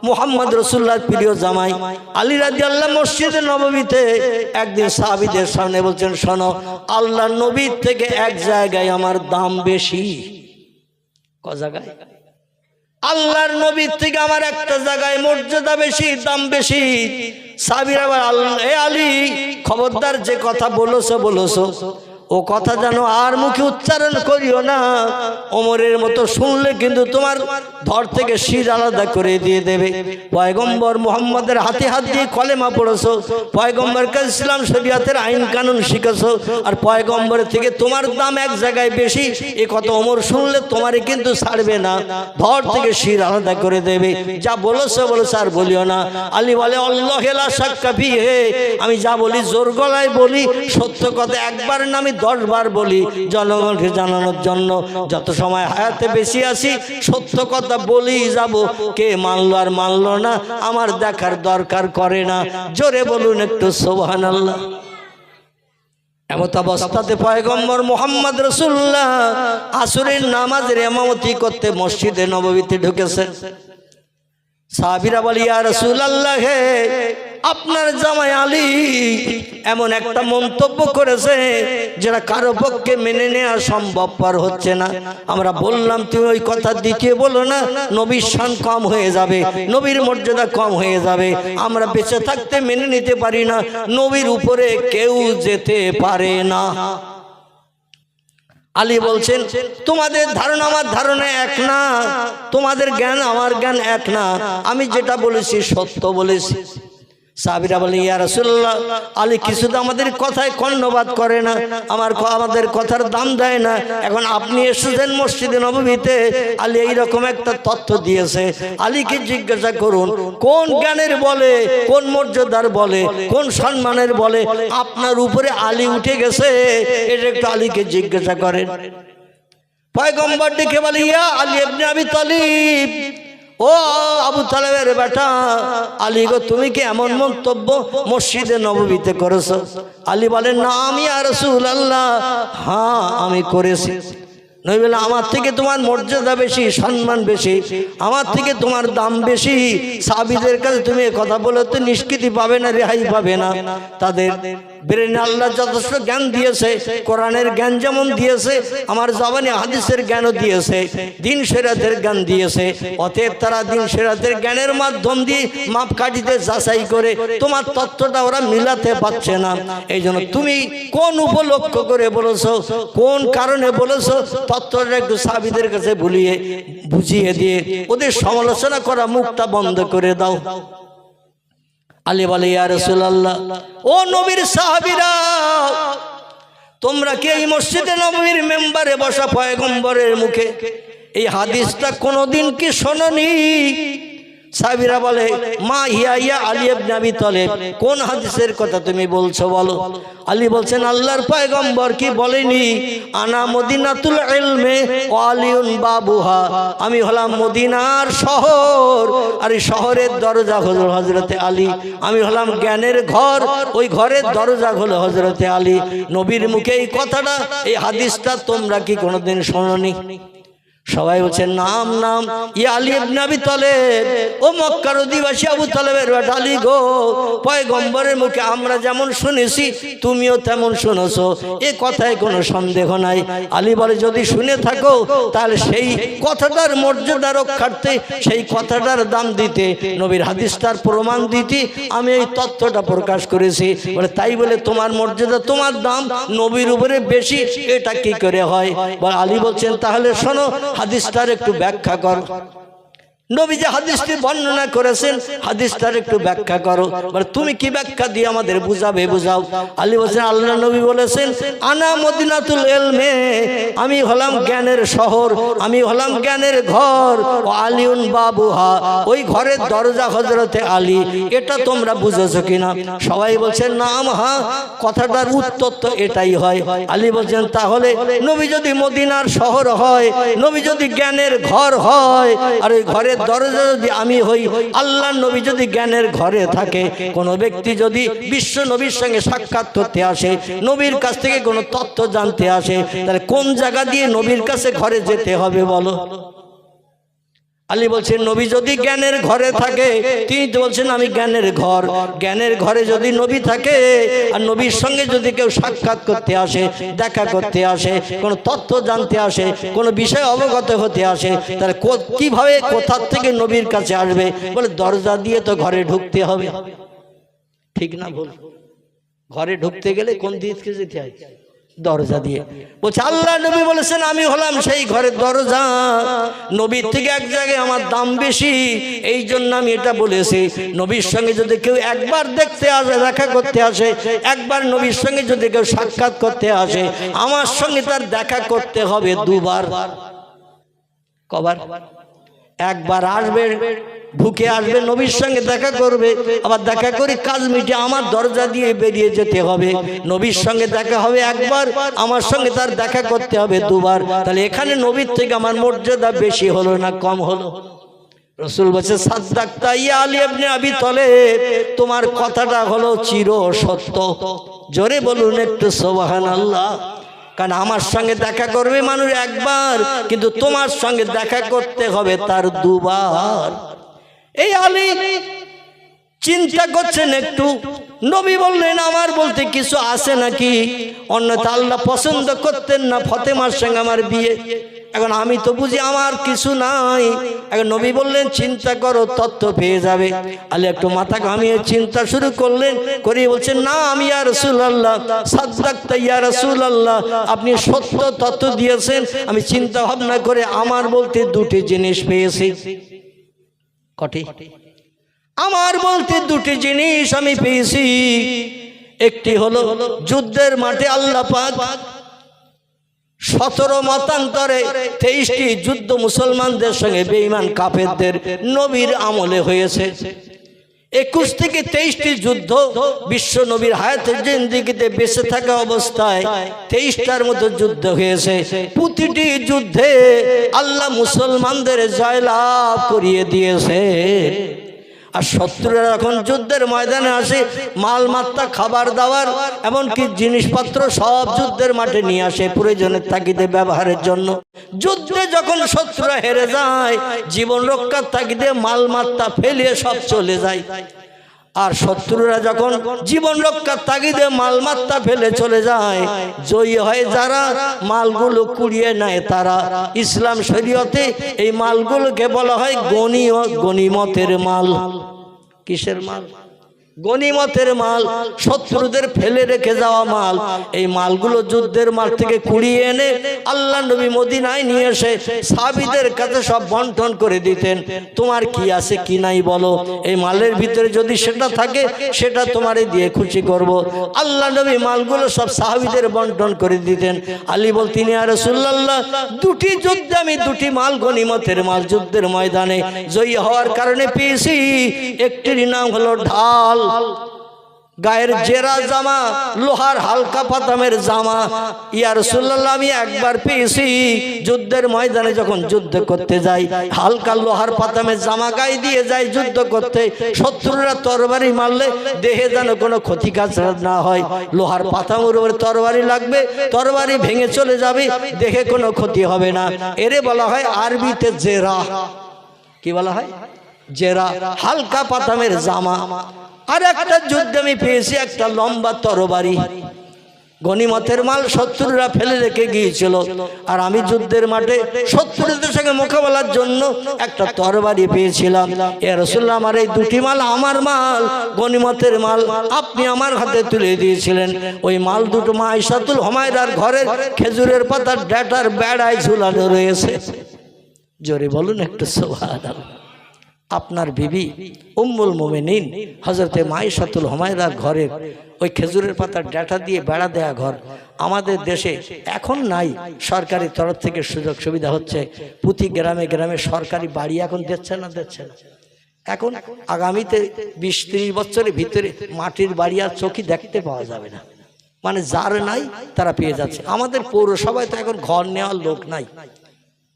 মুহাম্মদ রাসূলুল্লাহর প্রিয় জামাই আলী রাদিয়াল্লাহু মসজিদে নববীতে একদিন সাহাবীদের সামনে বলছেন শোনো, আল্লাহর নবীর থেকে এক জায়গায় আমার দাম বেশি। ক জায়গায়? আল্লাহর নবীর থেকে আমার একটা জায়গায় মর্যাদা বেশি, দাম বেশি। সাহাবীরা আবার এ আলী খবরদার, যে কথা বলেছো ও কথা যেন আর মুখে উচ্চারণ করিও না। ওমরের মতো শুনলে কিন্তু তোমার ধর থেকে শির আলাদা করে দিয়ে দেবে। পয়গম্বর মুহাম্মদের হাতে হাত দিয়ে কলেমা পড়েছো, পয়গম্বর কাছে ইসলাম শরীয়তের আইন কানুন শিখেছো, আর পয়গম্বরের থেকে তোমার দাম এক জায়গায় বেশি, এ কথা ওমর শুনলে তোমারে কিন্তু ছাড়বে না, ধর থেকে শির আলাদা করে দেবে। যা বলেছো আর বলিও না। আলী বলে আল্লাহু লা শাক্কা ফিহি, আমি যা বলি জোর গলায় বলি, সত্য কথা একবার না আমি 10 বার বলি, জনগণকে জানানোর জন্য। যত সময় হায়াতে বেশি আছি সত্য কথা বলি যাব, কে মানলো আর মানলো না আমার দেখার দরকার করে না। জোরে বলুন একটু সুবহানাল্লাহ। এমত অবস্থাতে পয়গম্বর মুহাম্মদ রাসূলুল্লাহ আসরের নামাজের ইমামতি করতে মসজিদে নববীতে ঢুকেছেন। সাহাবীরা বলে ইয়া রাসূলুল্লাহ, হে আপনার জামাই আলী এমন একটা মন্তব্য করেছে যেটা কারো পক্ষে মেনে নেওয়া সম্ভবপর হচ্ছে না। আমরা বললাম তুমি ওই কথা দ্বিতীয় বলো না, নবীর শান কম হয়ে যাবে, নবীর মর্যাদা কম হয়ে যাবে। আমরা বেঁচে থাকতে মেনে নিতে পারি না, নবীর উপরে কেউ যেতে পারে না। আলী বলছেন তোমাদের ধারণা আমার ধারণা এক না, তোমাদের জ্ঞান আমার জ্ঞান এক না, আমি যেটা বলেছি সত্য বলেছি। সাহাবীরা বলে ইয়া রাসূলুল্লাহ, আলী কিছু তো আমাদের কথায় কর্ণপাত করে না, আমাদের কথার দাম দেয় না। এখন আপনি এসেছেন মসজিদে নববীতে, আলী এইরকম একটা তথ্য দিয়েছে, আলীকে জিজ্ঞাসা করুন কোন জ্ঞানের বলে, কোন মর্যাদার বলে, কোন সম্মানের বলে আপনার উপরে আলী উঠে গেছে, এটা একটু আলীকে জিজ্ঞাসা করেন। পয়গম্বর ডেকে বলে ইয়া আলী ইবনে আবি তালিব, ও আবু তালেবের বেটা আলী গো, তুমি কি এমন মন্তব্য মসজিদে নববীতে করেছো? আলী বলেন না আমি ইয়া রাসূলুল্লাহ, হ্যাঁ আমি করেছি। নবী বলেন আমার থেকে তোমার মর্যাদা বেশি, সম্মান বেশি, আমার থেকে তোমার দাম বেশি। সাহাবীদের কাছে তুমি কথা বলে তো নিষ্কৃতি পাবে না, রেহাই পাবে না। তাদের ব্রেনে আল্লাহ যথেষ্ট জ্ঞান দিয়েছে, কোরআনের জ্ঞান যেমন দিয়েছে, আমার জবানে হাদিসের জ্ঞানও দিয়েছে, দিন শরিয়াতের জ্ঞান দিয়েছে। অতএব তারা দিন শরিয়াতের জ্ঞানের মাধ্যম দিয়ে মাপকাঠিতে যাচাই করে তোমার তত্ত্বটা ওরা মিলাতে পারছে না। এই জন্য তুমি কোন উপলক্ষ করে বলেছো, কোন কারণে বলেছো, তত্ত্বটা একটু সাহাবীদের কাছে বুঝিয়ে দিয়ে ওদের সমালোচনা করা মুখটা বন্ধ করে দাও। আলী বলে ইয়া রাসূলুল্লাহ, ও নবীর সাহাবীরা, তোমরা কি এই মসজিদে নববীর মেম্বারে বসা পয়গম্বরের মুখে এই হাদিসটা কোনোদিন কি শোনোনি? সাহাবীরা বলে মা হিয়া ইয়া আলী ইবনে আবি তালিব, কোন হাদিসের কথা তুমি বলছো বলো। আলী বলছেন আল্লাহর পয়গম্বর কি বলেনি আনা মদিনাতুল ইলমে ওয়া আলিউন বাবুহা, আমি হলাম মদিনার শহর আর এই শহরের দরজা হলো হযরতে আলী, আমি হলাম জ্ঞানের ঘর, ওই ঘরের দরজা হলো হযরতে আলী। নবীর মুখে এই কথাটা, এই হাদিসটা তোমরা কি কোনোদিন শোনোনি? সবাই বলছেন নাম নাম ইয়া আলী ইবনে আবি তালিব, ও মক্কার অধিবাসী আবু তালেবের বেটা আলী গো, পয়গম্বরের মুখে আমরা যেমন শুনেছি তুমিও তেমন শুনেছো, এ কথায় কোনো সন্দেহ নাই। আলী বলে যদি শুনে থাকো তাহলে সেই কথাটার মর্যাদা রক্ষার্থে, সেই কথাটার দাম দিতে, নবীর হাদিসটার প্রমাণ দিতে আমি এই তথ্যটা প্রকাশ করেছি। বলে তাই বলে তোমার মর্যাদা, তোমার দাম নবীর উপরে বেশি, এটা কি করে হয়? বলে আলী বলছেন তাহলে শোনো, হাদিসটার একটু ব্যাখ্যা করো। নবী যে হাদিসটি বর্ণনা করেছেন হাদিসটার একটু ব্যাখ্যা করো। বলে তুমি কি ব্যাখ্যা দিয়ে আমাদের বুঝাবে, বুঝাও। আলী বলছেন আল্লাহ নবী বলেছেন আনা মদিনাতুল ইলমে, আমি হলাম জ্ঞানের শহর, আমি হলাম জ্ঞানের ঘর, ও আলিউন বাবুহা, ওই ঘরের দরজা হযরতে আলী। এটা তোমরা বুঝেছো কিনা? সবাই বলছেন নাম হ্যাঁ, কথাটার উত্তর তো এটাই হয়। আলী বলছেন তাহলে নবী যদি মদিনার শহর হয়, নবী যদি জ্ঞানের ঘর হয়, আর ওই ঘরের দরজা যদি আমি হই, আল্লাহ নবী যদি জ্ঞানের ঘরে থাকে, কোন ব্যক্তি যদি বিশ্ব নবীর সঙ্গে সাক্ষাৎ করতে আসে, নবীর কাছ থেকে কোনো তথ্য জানতে আসে, তাহলে কোন জায়গা দিয়ে নবীর কাছে ঘরে যেতে হবে বলো? আলী বলছেন নবী যদি জ্ঞানের ঘরে থাকে, তিনি তো বলছেন আমি জ্ঞানের ঘর, জ্ঞানের ঘরে যদি নবী থাকে আর নবীর সঙ্গে যদি কেউ সাক্ষাৎ করতে আসে, দেখা করতে আসে, কোনো তথ্য জানতে আসে, কোনো বিষয় অবগত হতে আসে, তাহলে কিভাবে কোথা থেকে নবীর কাছে আসবে? বলে দরজা দিয়ে তো ঘরে ঢুকতে হবে। ঠিক না ভুল? ঘরে ঢুকতে গেলে কোন দিকে যেতে হয়? দরজা দিয়ে। বলছে আল্লাহ নবী বলেছেন আমি হলাম সেই ঘরের দরজা, নবীর থেকে এক জায়গায় আমার দাম বেশি, এই জন্য আমি এটা বলেছি। নবীর সঙ্গে যদি কেউ একবার দেখতে আসে, দেখা করতে আসে, একবার নবীর সঙ্গে যদি কেউ সাক্ষাৎ করতে আসে, আমার সঙ্গে তার দেখা করতে হবে দুবার। কবার? একবার আসবে, ঢুকে আসবে, নবীর সঙ্গে দেখা করবে, আবার দেখা করে কাজ মিটে আমার দরজা দিয়ে বেরিয়ে যেতে হবে। নবীর সঙ্গে দেখা হবে একবার, আমার সঙ্গে তার দেখা করতে হবে দুবার। তাহলে এখানে নবীর থেকে আমার মর্যাদা বেশি হলো না কম হলো? রাসূল বলেছে সাদ্দাকতা ইয়া আলী ইবনে আবি তালিব, তোমার কথাটা হলো চির সত্য। জোরে বলুন একটু সুবহানাল্লাহ। কারণ আমার সঙ্গে দেখা করবে মানুষ একবার, কিন্তু তোমার সঙ্গে দেখা করতে হবে তার দুবার। এই আলী চিন্তা করছেন একটু, নবী বললেন আমার বলতে কিছু আছে নাকি? অন্যথা আল্লাহ পছন্দ করতেন না ফাতেমার সঙ্গে আমার বিয়ে। এখন আমি তো বুঝি আমার কিছু নাই। এখন নবী বললেন চিন্তা করো, তথ্য পেয়ে যাবে। আলী একটু মাথা ঘামিয়ে চিন্তা শুরু করলেন, করে বলছেন না আমি ইয়া রাসূলুল্লাহ, সাদ্দাকতা ইয়া রাসূলুল্লাহ, আপনি সত্য তথ্য দিয়েছেন। আমি চিন্তা ভাবনা করে আমার বলতে দুটি জিনিস পেয়েছি। কটি? আমার বলতে দুটি জিনিস আমি পেয়েছি। একটি হলো যুদ্ধের মাঠে আল্লাহ পাক 17 মতান্তরে 23টি যুদ্ধ মুসলমানদের সঙ্গে বেঈমান কাফেরদের নবীর আমলে হয়েছে। 21 থেকে 23টি যুদ্ধ বিশ্ব নবীর হায়াতের জিন্দেগিতে বেঁচে থাকা অবস্থায় 23টার মতো যুদ্ধ হয়েছে। প্রতিটি যুদ্ধে আল্লাহ মুসলমানদের জয়লাভ করিয়ে দিয়েছে। আর শত্রুরা যখন যুদ্ধের ময়দানে আসে মালমাত্তা খাবার দাবার এমনকি জিনিসপত্র সব যুদ্ধের মাঠে নিয়ে আসে প্রয়োজনের তাগিদে ব্যবহারের জন্য। যুদ্ধে যখন শত্রুরা হেরে যায় জীবন রক্ষার তাগিদে মালমাত্তা ফেলিয়ে সব চলে যায়। আর শত্রুরা যখন জীবন রক্ষার তাগিদে মালমাত্তা ফেলে চলে যায় জয়ী হয় যারা মালগুলো কুড়িয়ে নেয় তারা। ইসলাম শরীয়তে এই মালগুলোকে বলা হয় গনিমতের মাল। কিসের মাল? গনিমতের মাল, শত্রুদের ফেলে রেখে যাওয়া মাল। এই মালগুলো যুদ্ধের মাঠ থেকে কুড়িয়ে এনে আল্লাহ নবী মদিনায় নিয়ে এসে সাহাবীদের কাছে সব বন্টন করে দিতেন। তোমার কি আছে কি নাই বলো, এই মালের ভিতরে যদি সেটা থাকে সেটা তোমারে দিয়ে খুশি করব। আল্লাহ নবী মালগুলো সব সাহাবীদের বন্টন করে দিতেন। আলী বলতেন ইয়া রাসূলুল্লাহ, দুটি যুদ্ধে আমি দুটি মাল গনিমতের মাল যুদ্ধের ময়দানে জয়ী হওয়ার কারণে পেয়েছি। একটির নাম হলো ঢাল, গায়ের জেরা জামা, লোহার হালকা পাতামের জামা। ইয়া রাসূলুল্লাহ, আমি একবার পেয়েছি যুদ্ধের ময়দানে যখন যুদ্ধ করতে যাই হালকা লোহার পাতামের জামা গায়ে দিয়ে যাই যুদ্ধ করতে। শত্রুরা তরবারি মারলে দেহে যেন কোনো ক্ষতিকাজ না হয়। লোহার পাতামের উপরে তরবারি লাগবে, তরবারি ভেঙে চলে যাবে, দেহে কোনো ক্ষতি হবে না। এরে বলা হয় আরবিতে জেরা। কি বলা হয়? জেরা, হালকা পাতামের জামা। আর একটা যুদ্ধে আমি পেয়েছি একটা লম্বা তরবারি, গনিমতের মাল শত্রুরা ফেলে রেখে গিয়েছিল। আর আমি যুদ্ধের মাঠে শত্রুদের সঙ্গে মোকাবেলার জন্য একটা তরবারি পেয়েছিলাম। ইয়া রাসূলুল্লাহ, আমার এই দুটি মাল আমার মাল, গনিমতের মাল আপনি আমার হাতে তুলে দিয়েছিলেন। ওই মাল দুটো মা আয়েশাতুল হুমায়রার ঘরের খেজুরের পাতার ডাটার বেড়ায় ঝুলানো রয়েছে। জোরে বলুন একটু সুবহানাল্লাহ। আপনার বিবি উম্মুল মুমিনিন হযরতে আয়েশাতুল হুমায়রার ঘরের ওই খেজুরের পাতার ডাটা দিয়ে বেড়া দেয়া ঘর আমাদের দেশে এখন নাই। সরকারি তরফ থেকে সুযোগ সুবিধা হচ্ছে, প্রতি গ্রামে গ্রামে সরকারি বাড়ি এখন দিচ্ছে না এখন আগামীতে 20-30 বছরের ভিতরে মাটির বাড়ি আর চোখে দেখতে পাওয়া যাবে না। মানে যার নাই তারা পেয়ে যাচ্ছে। আমাদের পৌরসভায় তো এখন ঘর নেওয়ার লোক নাই,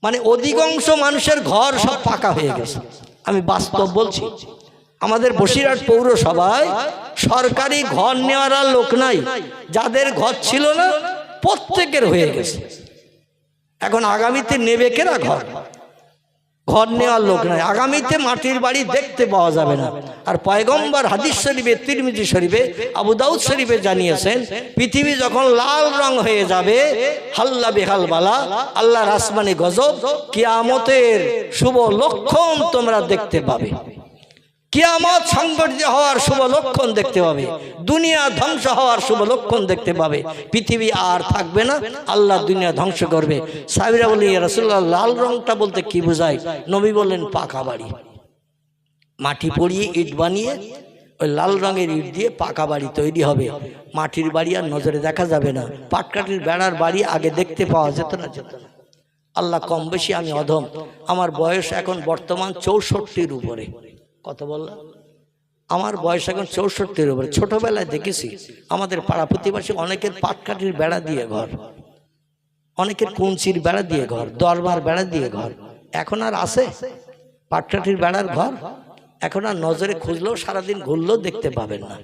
মানে অধিকাংশ মানুষের ঘর সব পাকা হয়ে গেছে। আমি বাস্তব বলছি, আমাদের বসিরহাট পৌরসভায় সরকারি ঘর নেওয়ার লোক নাই। যাদের ঘর ছিল না প্রত্যেকের হয়ে গেছে। এখন আগামীতে নেবে কেনা ঘর নেওয়ার লোক নাই। আগামীতে মাটির বাড়ি দেখতে পাওয়া যাবে না। আর পয়গম্বর হাদিস শরীফে, তিরমিজি শরীফে, আবু দাউদ শরীফে জানিয়েছেন পৃথিবী যখন লাল রং হয়ে যাবে হাল্লা বেহাল বালা, আল্লাহর আসমানি গজব, কিয়ামতের শুভ লক্ষণ তোমরা দেখতে পাবে। কিয়ামত সংঘটিত হওয়ার শুভ লক্ষণ দেখতে পাবে, দুনিয়া ধ্বংস হওয়ার শুভ লক্ষণ দেখতে পাবে। পৃথিবী আর থাকবে না, আল্লাহ দুনিয়া ধ্বংস করবে। সাহাবীরা বললেন ইয়া রাসূলুল্লাহ, লাল রংটা বলতে কি বোঝায়? নবী বললেন পাকা বাড়ি, মাটি পড়িয়ে ইট বানিয়ে ওই লাল রঙের ইট দিয়ে পাকা বাড়ি তৈরি হবে। মাটির বাড়ি আর নজরে দেখা যাবে না। পাটকাঠির বেড়ার বাড়ি আগে দেখতে পাওয়া যেত না। আল্লাহ কম বেশি, আমি অধম, আমার বয়স এখন বর্তমান 64-র উপরে। কত বললাম? আমার বয়স এখন 64-র উপরে। ছোটবেলায় দেখেছি আমাদের পাড়া প্রতিবেশী অনেকের পাটকাঠির বেড়া দিয়ে ঘর, অনেকের কুঞ্চির বেড়া দিয়ে ঘর, দরবার বেড়া দিয়ে ঘর। এখন আর আছে পাটকাঠির বেড়ার ঘর? এখন আর নজরে খুঁজলেও সারাদিন ঘুরলেও দেখতে পাবেন না।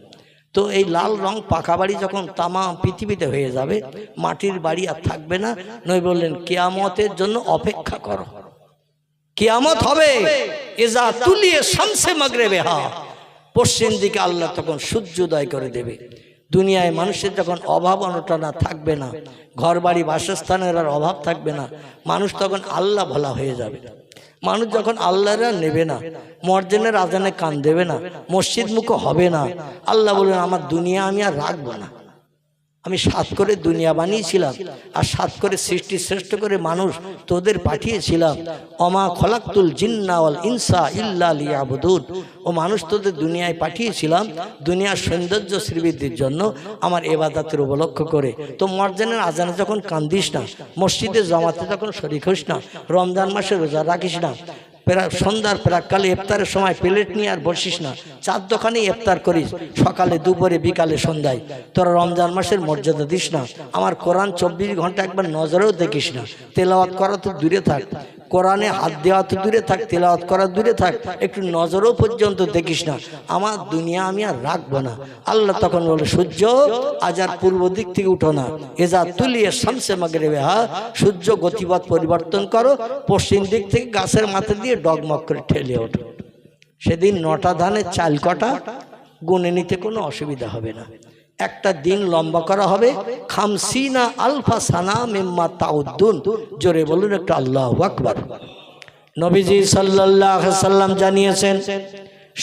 তো এই লাল রং পাকা বাড়ি যখন তামাম পৃথিবীতে হয়ে যাবে, মাটির বাড়ি আর থাকবে না। নবী বললেন কিয়ামতের জন্য অপেক্ষা করো, কিয়ামত হবে। ইজা তুলিয়ে শামসে মাগরিবে হা, পশ্চিম দিকে আল্লাহ তখন সূর্যোদয় করে দেবে। দুনিয়ায় মানুষের যখন অভাব অনটনা থাকবে না, ঘর বাড়ি বাসস্থানের আর অভাব থাকবে না, মানুষ তখন আল্লাহ ভোলা হয়ে যাবে। মানুষ যখন আল্লাহরা নেবে না, মর্জিনের আজানে কান দেবে না, মসজিদ মুখ হবে না, আল্লাহ বলবেন আমার দুনিয়া আমি আর রাখবো না, আমি 7 করে দুনিয়া বানিয়েছিলাম আর 7 করে সৃষ্টি শ্রেষ্ঠ করে মানুষ তোদের পাঠিয়েছিলাম। ওমা খলাকতুল জিন্না ওয়াল ইনসা ইল্লা লিয়াবুদুন। ও মানুষ তোদের দুনিয়ায় পাঠিয়েছিলাম দুনিয়ার সৌন্দর্য শ্রীবৃদ্ধির জন্য, আমার ইবাদতের উপলক্ষ করে। তো মসজিদের আজানে যখন কান্দিস না, মসজিদে জামাতে যখন শরীক হইস না, রমজান মাসে রোজা রাখিস না, সন্ধ্যার প্রাককালে ইফতারের সময় প্লেট নিয়ে আর বসিস না, 4 দোকানে ইফতার করিস, সকালে দুপুরে বিকালে সন্ধ্যায়। তোরা রমজান মাসের মর্যাদা দিস না। আমার কোরআন 24 ঘন্টা একবার নজরেও দেখিস না। তেলাওয়াত করা তো দূরে থাক, কোরআনে হাত দেওয়া তো দূরে থাক, তেলাওয়াত করা দূরে থাক, একটু নজরও পর্যন্ত দেখিস না। আমার দুনিয়া আমি আর রাখবো না। আল্লাহ তখন বলে, সূর্য আজ আর পূর্ব দিক থেকে উঠো না, এজা তুলিয়ে শামসে মাগরিবে হা, সূর্য গতিপথ পরিবর্তন করো, পশ্চিম দিক থেকে গাছের মাথা দিয়ে ডগমগ করে ঠেলে ওঠো। সেদিন 9টা ধানের চাল কটা গুনে নিতে কোনো অসুবিধা হবে না। একটা দিন লম্বা করা হবে, 50 আলফা সানা মিম্মা তাউদ্দুন। জোরে বলুন একটু আল্লাহু আকবার। নবীজি সাল্লাল্লাহু আলাইহি সাল্লাম জানিয়েছেন,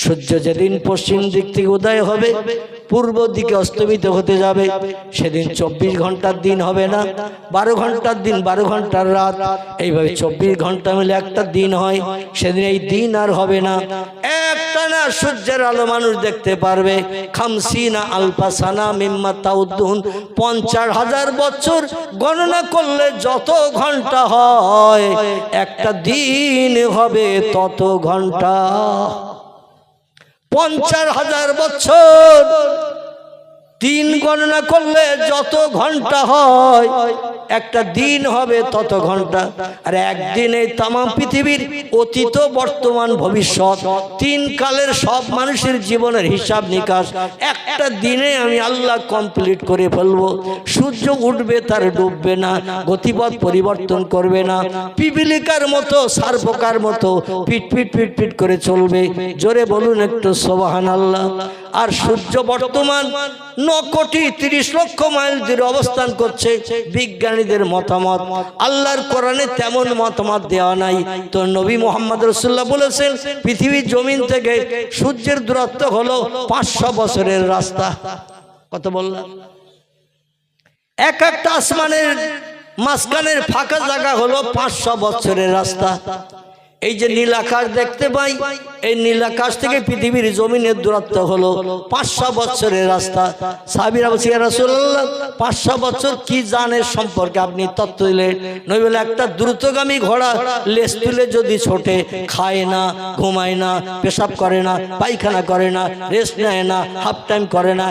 সূর্য যেদিন পশ্চিম দিক থেকে উদয় হবে, পূর্ব দিকে অস্তমিত হতে যাবে, সেদিন 24 ঘন্টার দিন হবে না, 12 ঘন্টার দিন, 12 ঘন্টার রাত, এইভাবে 24 ঘন্টা মিলে একটা দিন হয়। সেদিন এই দিন আর হবে না, একটানা সূর্যের আলো মানুষ দেখতে পারবে। 50 আলফা সানা মিম্মা তাউদ্দুন, 50,000 বছর গণনা করলে যত ঘন্টা হয়, একটা দিন হবে তত ঘন্টা। 50,000 বছর দিন গণনা করলে যত ঘন্টা হয়, একটা দিন হবে তত ঘন্টা। আর একদিনে তাম পৃথিবীর অতীত বর্তমান ভবিষ্যৎ 3 কালের সব মানুষের জীবনের হিসাব নিকাশ একটা দিনে আমি আল্লাহ কমপ্লিট করে ফেলবো। সূর্য উঠবে তার ডুববে না, গতিপথ পরিবর্তন করবে না, পিপিলিকার মতো সারপোকার মতো পিট পিট পিট পিট করে চলবে। জোরে বলুন একটু সুবহানাল্লাহ। আর সূর্য বর্তমান 9,30,00,000 মাইল দূরে অবস্থান করছে। বিজ্ঞানীদের মতামত, আল্লাহর কোরআনে তেমন মতামত দেওয়া নাই। তো নবী মুহাম্মদ রাসূলুল্লাহ বলেছেন, পৃথিবীর জমিন থেকে সূর্যের দূরত্ব হলো 500 বছরের রাস্তা। কত বললাম? এক একটা আসমানের মাঝখানের ফাঁকা জায়গা হলো 500 বছরের রাস্তা। এই যে নীল আকাশ দেখতে পাই, এই নীল আকাশ থেকে পৃথিবীর জমিনের দূরত্ব হলো 500 বছরের রাস্তা। সাহাবীরা বলছে, ইয়া রাসূলুল্লাহ 500 বছর কি জানের সম্পর্কে আপনি তথ্য দিলেন? নবী বলে, একটা দ্রুতগামী ঘোড়া লেজ তুলে যদি ছোটে, খায় না, ঘুমায় না, পেশাব করে না, পায়খানা করে না, রেস্ট নেয় না, হাফ টাইম করে না,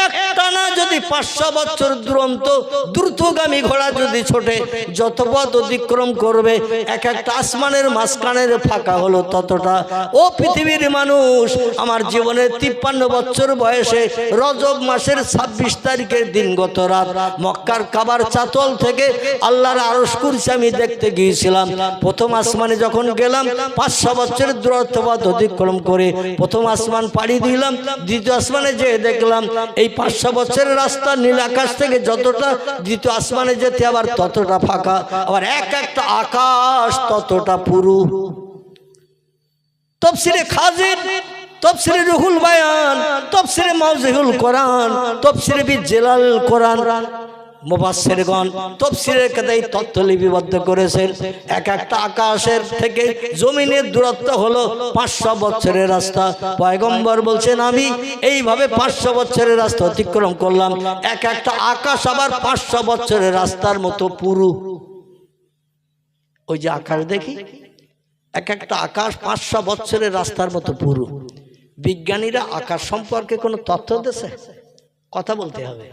একটানা যদি 500 বছর দুরন্ত দ্রুতগামী ঘোড়া যদি ছোটে, যত পথ অতিক্রম করবে, এক একটা আসমানের মাঝখানে ফাঁকা হলো ততটা। ও পৃথিবীর মানুষ, আমার জীবনের 53 বছর বয়সে রজব মাসের 26 তারিখের দিন গত রাত মক্কার কাবার চাতল থেকে আল্লাহর আরশ কুরসি আমি দেখতে গিয়েছিলাম। প্রথম আসমানে যখন গেলাম, 500 বছরের দূরত্বপথ অতিক্রম করে প্রথম আসমান পাড়ি দিলাম। দ্বিতীয় আসমানে যেয়ে দেখলাম এই 500 বছরের রাস্তা নীল আকাশ থেকে যতটা, দ্বিতীয় আসমানে যেতে আবার ততটা ফাঁকা, আবার এক একটা আকাশ ততটা পুরু। তাফসীরে খাজির, তাফসীরে রুহুল বায়ান, তাফসীরে মাওজিহুল কোরআন, তাফসীরে বিজলাল কোরআন, মুফাসসিরগণ তাফসীরের কথাই তথ্য লিপিবদ্ধ করেছেন। এক একটা আকাশের থেকে জমিনের দূরত্ব হলো 500 বছরের রাস্তা। পয়গম্বর বলছেন, আমি এইভাবে 500 বছরের রাস্তা অতিক্রম করলাম। এক একটা আকাশ আবার 500 বছরের রাস্তার মতো পুরু। ওই যে আকাশ দেখি, এক একটা আকাশ 500 বছরের রাস্তার মতো পুরু। বিজ্ঞানীরা আকাশ সম্পর্কে কোনো তথ্য দিয়েছে? কথা বলতে হবে।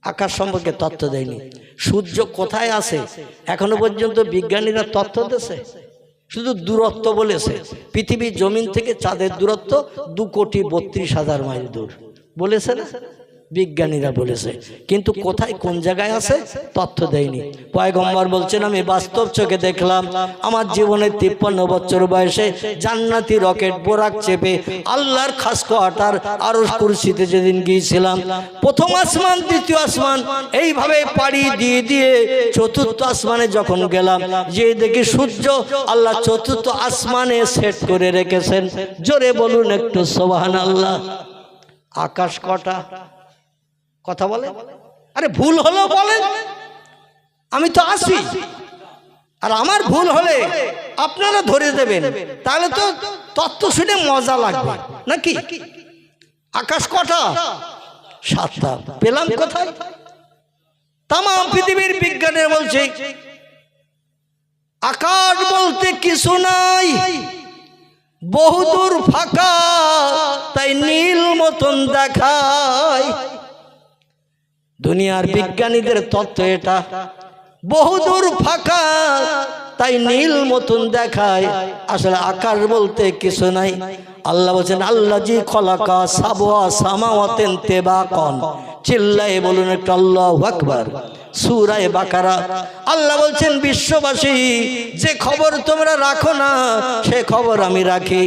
আকাশ সম্পর্কে তথ্য দেয়নি। সূর্য কোথায় আছে এখনো পর্যন্ত বিজ্ঞানীরা তথ্য দিয়েছে? শুধু দূরত্ব বলেছে। পৃথিবীর জমিন থেকে চাঁদের দূরত্ব 2,32,000 মাইল দূর বলেছে না? বিজ্ঞানীরা বলেছে, কিন্তু কোথায় কোন জায়গায় আছে তথ্য দেয়নি। পয়গম্বর বলছেন, আমি বাস্তব চোখে দেখলাম। আমার জীবনের 53 বছর বয়সে জান্নাতি রকেট বোরাক চেপে আল্লাহর খাস কোয়ার্টার আরশ কুরসিতে যেদিন গিয়েছিলাম, প্রথম আসমান দ্বিতীয় আসমান এইভাবে পাড়ি দিয়ে দিয়ে চতুর্থ আসমানে যখন গেলাম, যে দেখি সূর্য আল্লাহ চতুর্থ আসমানে সেট করে রেখেছেন। জোরে বলুন একটু সুবহানাল্লাহ। আকাশ কটা? কথা বলে, আরে ভুল হলো বলেন, আমি তো আসি, আর আমার ভুল হলে আপনারা ধরে দেবেন, তাহলে তো তত্ত্ব শুনে মজা লাগবে নাকি? আকাশ কটা? 7টা। পেলাম কোথায়? তাম পৃথিবীর বিজ্ঞানের বলছে আকাশ বলতে কিছু নাই, বহুদূর ফাঁকা, তাই নীল মতন দেখায়। দুনিয়ার বিজ্ঞানীদের তত্ত্ব এটা, বহুদূর ফাঁকা তাই নীল মতন দেখায়। আসলে আকাশ বলতে কিছু নাই। আল্লাহ বলছেন আল্লাহ জি খলাকা সাবওয়া সামাওয়াতিন তিবাকান। চিল্লায়ে বলুন একটু আল্লাহু আকবার। সূরা বাকারা আল্লাহ বলছেন বিশ্ববাসী, যে খবর তোমরা রাখো না সে খবর আমি রাখি,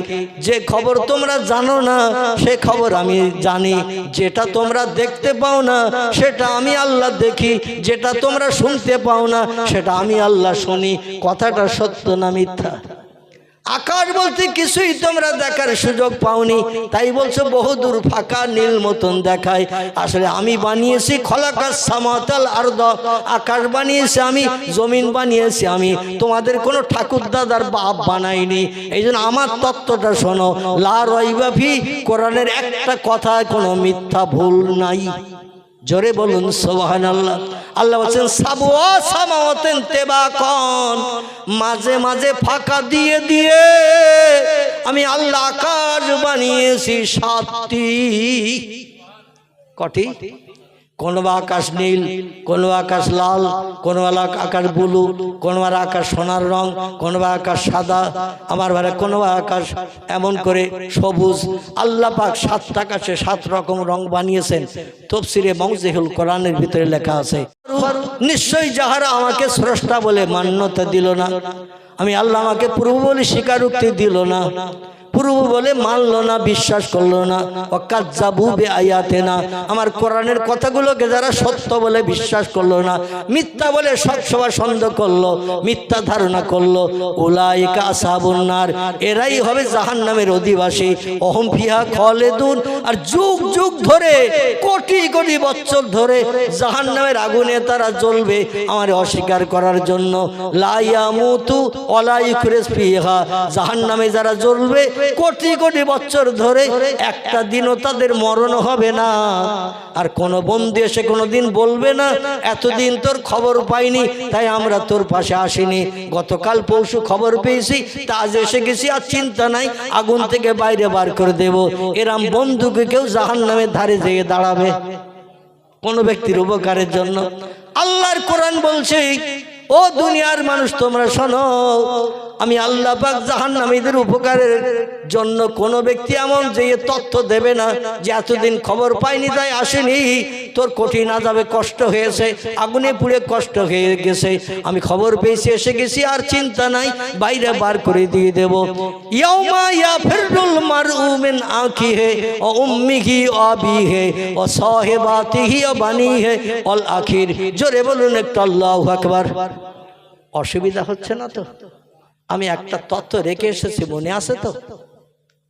যে খবর তোমরা জানো না সে খবর আমি জানি, যেটা তোমরা দেখতে পাও না সেটা আমি আল্লাহ দেখি, যেটা তোমরা শুনতে পাও না সেটা আমি আল্লাহ শুনি। কথাটা সত্য না মিথ্যা? আকাশ বলতে কিছুই তোমরা দেখার সুযোগ পাওনি, তাই বলছো বহুদূর ফাঁকা নীল মতন দেখায়। আসলে আমি বানিয়েছি খলাকাস সামাতাল আরদ, আকাশ বানিয়েছি আমি, জমিন বানিয়েছি আমি, তোমাদের কোনো ঠাকুর দাদার বাপ বানাইনি। এই জন্য আমার তত্ত্বটা শোনো, লা রাইবা ফি, কোরআনের একটা কথায় কোনো মিথ্যা ভুল নাই। জোরে বলুন সুবহানাল্লাহ। আল্লাহ বলেন সাবওয়া সামাওয়াতিন তিবাকান, মাঝে মাঝে ফাঁকা দিয়ে দিয়ে আমি আল্লাহ আকাশ বানিয়েছি 7টি। কটি? কোন আকাশ নীল, কোন আকাশ লাল, কোন আকাশ ব্লু, কোন আকাশ সোনার রং, কোন আকাশ সাদা, আমার ভাই কোন আকাশ এমন করে সবুজ। আল্লাহ পাক 7 আকাশে 7 রকম রং বানিয়েছেন। তাফসীরে মাওজিহুল কোরআনের ভিতরে লেখা আছে, নিশ্চয়ই যাহারা আমাকে স্রষ্টা বলে মান্যতা দিল না, আমি আল্লাহ আমাকে প্রভু বলে স্বীকারোক্তি দিল না, প্রভু বলে মানলো না, বিশ্বাস করলো না, ওয়াকাজ্জাবু বিআয়াতিনা, আমার কোরআনের কথাগুলোকে যারা সত্য বলে বিশ্বাস করলো না, মিথ্যা বলে সবসময় সন্দেহ করলো, মিথ্যা ধারণা করলো, উলাইকা আসহাবুন নার, এরাই হবে জাহান্নামের অধিবাসী। ওহুম ফিহা খালিদুন, আর যুগ যুগ ধরে কোটি কোটি বছর ধরে জাহান্নামের আগুনে তারা জ্বলবে আমার অস্বীকার করার জন্য। লা ইয়ামুতু ওয়ালা ইউখরাজ ফিহা, জাহান্নামে যারা জ্বলবে কোটি কোটি বছর ধরে, একটা দিনও তাদের মরণ হবে না। আর কোন বন্দী এসে কোনোদিন বলবে না এতদিন তোর খবর পাইনি তাই আমরা তোর পাশে আসিনি, গতকাল পরশু খবর পেয়েছি তা আজ এসে গেছি, আর চিন্তা নাই আগুন থেকে বাইরে বার করে দেব। এরম বন্ধুকে কেউ জাহান্নামের ধারে যেয়ে দাঁড়াবে কোন ব্যক্তির উপকারের জন্য? আল্লাহর কোরআন বলছে ও দুনিয়ার মানুষ তোমরা শোনো, আমি আল্লাহ পাক জাহান্নামীদের উপকারের জন্য কোন ব্যক্তি এমন যে তথ্য দেবে না যে এতদিন খবর পাইনি তাই আসেনি, তোর কঠিন আযাবে কষ্ট হয়েছে, আগুনে পুড়ে কষ্ট হয়ে গেছে, আমি খবর পেয়েছি এসে গেছি, আর চিন্তা নাই বাইরে বার করে দিয়ে দেব। ইয়াউমা ইয়াফিরুল মারউ মিন আখিহি ওয়া উম্মিহি ওয়া আবিহি ওয়া সাহিবাতিহি ওয়া বানিহি ওয়াল আখির। জোরে বলুন একটু আল্লাহু আকবার। অসুবিধা হচ্ছে না তো? আমি একটা তত্ত্ব রেখে এসেছি, মনে আছে তো?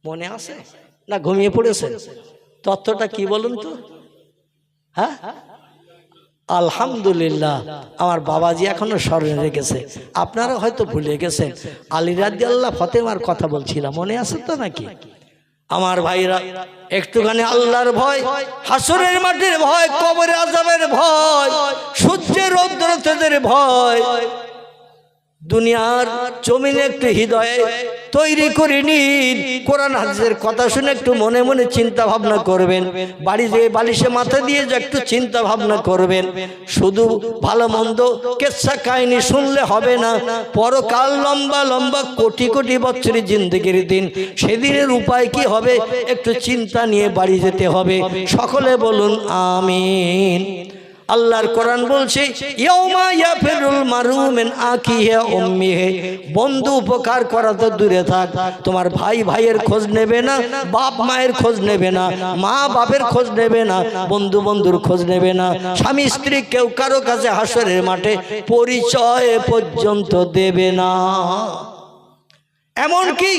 মনে আছে না ঘুমিয়ে পড়েছে? তত্ত্বটা কি বলুন তো? হ্যাঁ, আলহামদুলিল্লাহ আমার বাবাজি এখনো স্মরণে রেখেছে, আপনারা হয়তো ভুলে গেছেন। আলী রাদিয়াল্লাহু ফাতেমার কথা বলছিলাম, মনে আছে তো নাকি? আমার ভাইরা একটুখানি আল্লাহর ভয়, হাসরের মাঠের ভয়, কবরে আযাবের ভয়, সূর্যের রৌদ্র তেজের ভয়, দুনিয়ার জমিনে একটু হৃদয়ে তৈরি করে নিন। কোরআন হাদিসের কথা শুনে একটু মনে মনে চিন্তা ভাবনা করবেন, বাড়ি যেয়ে বালিশে মাথা দিয়ে যে একটু চিন্তা ভাবনা করবেন। শুধু ভালো মন্দ কেচ্ছা কাহিনী শুনলে হবে না, পরকাল লম্বা লম্বা কোটি কোটি বছরের জিন্দেগির দিন, সেদিনের উপায় কি হবে একটু চিন্তা নিয়ে বাড়ি যেতে হবে। সকলে বলুন আমিন। আল্লাহর কোরআন বলছে ইয়াউমা ইয়াফিরুল মারউ মিন আখিহি ওয়া উম্মিহি, বন্ধু উপকার করা তো দূরে থাক, তোমার ভাই ভাইয়ের খোঁজ নেবে না, বাপ মায়ের খোঁজ নেবে না, মা বাপের খোঁজ নেবে না, বন্ধু বন্ধুর খোঁজ নেবে না, স্বামী স্ত্রী কেউ কারো কাছে হাসরের মাঠে পরিচয় পর্যন্ত দেবে না। এমনকি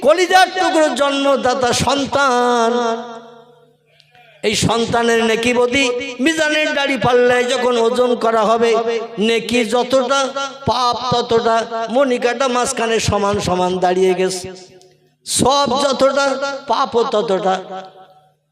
কলিজার টুকরো জন্মদাতা সন্তান এই সন্তানের নেকি বদি মিজানের দাড়ি পাল্লায় যখন ওজন করা হবে, নেকি যতটা পাপ ততটা, মনিকাটা মাঝখানে সমান সমান দাঁড়িয়ে গেছে। সব যতটা পাপও ততটা,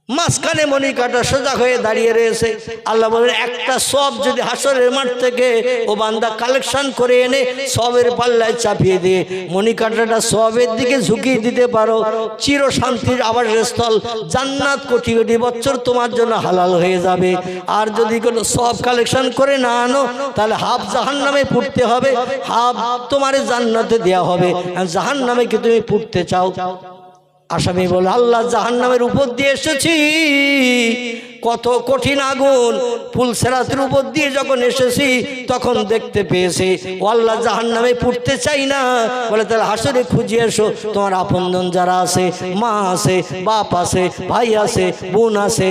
মাঝখানে মনিকাটা সোজা হয়ে দাঁড়িয়ে রয়েছে। আল্লাহ বলেন একটা সব যদি হাসরের মাঠ থেকে ও বান্দা কালেকশন করে এনে সবের পাল্লায় চাপিয়ে দিয়ে মনিকাটাটা সবের দিকে ঝুঁকিয়ে দিতে পারো, চির শান্তির আবাসস্থল জান্নাত কোটি কোটি বছর তোমার জন্য হালাল হয়ে যাবে। আর যদি কোনো সব কালেকশন করে না আনো, তাহলে হাফ জাহান্নামে পুড়তে হবে, হাফ তোমার জান্নাতে দেওয়া হবে। জাহান্নামে কি তুমি পুড়তে চাও? আসামি বলে আল্লাহ জাহান্নামের উপর দিয়ে এসেছি, কত কঠিন আগুন, পুলসেরাতের উপর দিয়ে যখন এসেছি তখন দেখতে পেয়েছি ও আল্লাহ জাহান্নামে পুড়তে চাই না। বলে তাহলে হাসরে খুঁজে এসো, তোমার আপনজন যারা আছে, মা আছে, বাপ আছে, ভাই আছে, বোন আছে,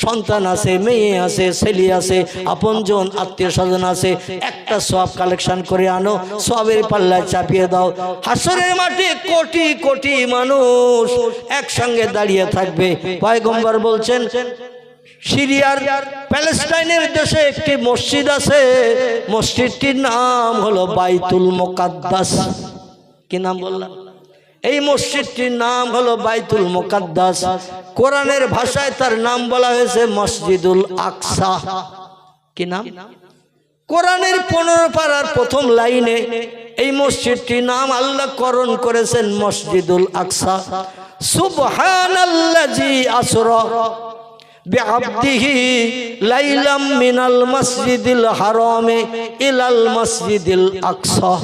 সন্তান আছে, মেয়ে আছে, ছেলে আছে, আপনজন আত্মীয় স্বজন আছে, একটা সব কালেকশন করে আনো, সবের পাল্লায় চাপিয়ে দাও। হাসরের মাঠে কোটি কোটি মানুষ একসঙ্গে দাঁড়িয়ে থাকবে। পয়গম্বর বলছেন সিরিয়ার প্যালেস্টাইনের দেশে একটি মসজিদ আছে, মসজিদটির নাম হলো বাইতুল মুকাদ্দাস। কি নাম বললাম? এই মসজিদটির নাম হলো বাইতুল মুকাদ্দাস। কোরআনের ভাষায় তার নাম বলা হয়েছে মসজিদুল আকসা। কি নাম? কোরআনের 15 পারার প্রথম লাইনে এই মসজিদটির নাম আল্লাহ করণ করেছেন মসজিদুল আকসা। সুবহানাল্লাযী আসরা বিআবদিহি লাইলাম মিনাল মসজিদিল হারামে ইলাল মসজিদিল আকসা।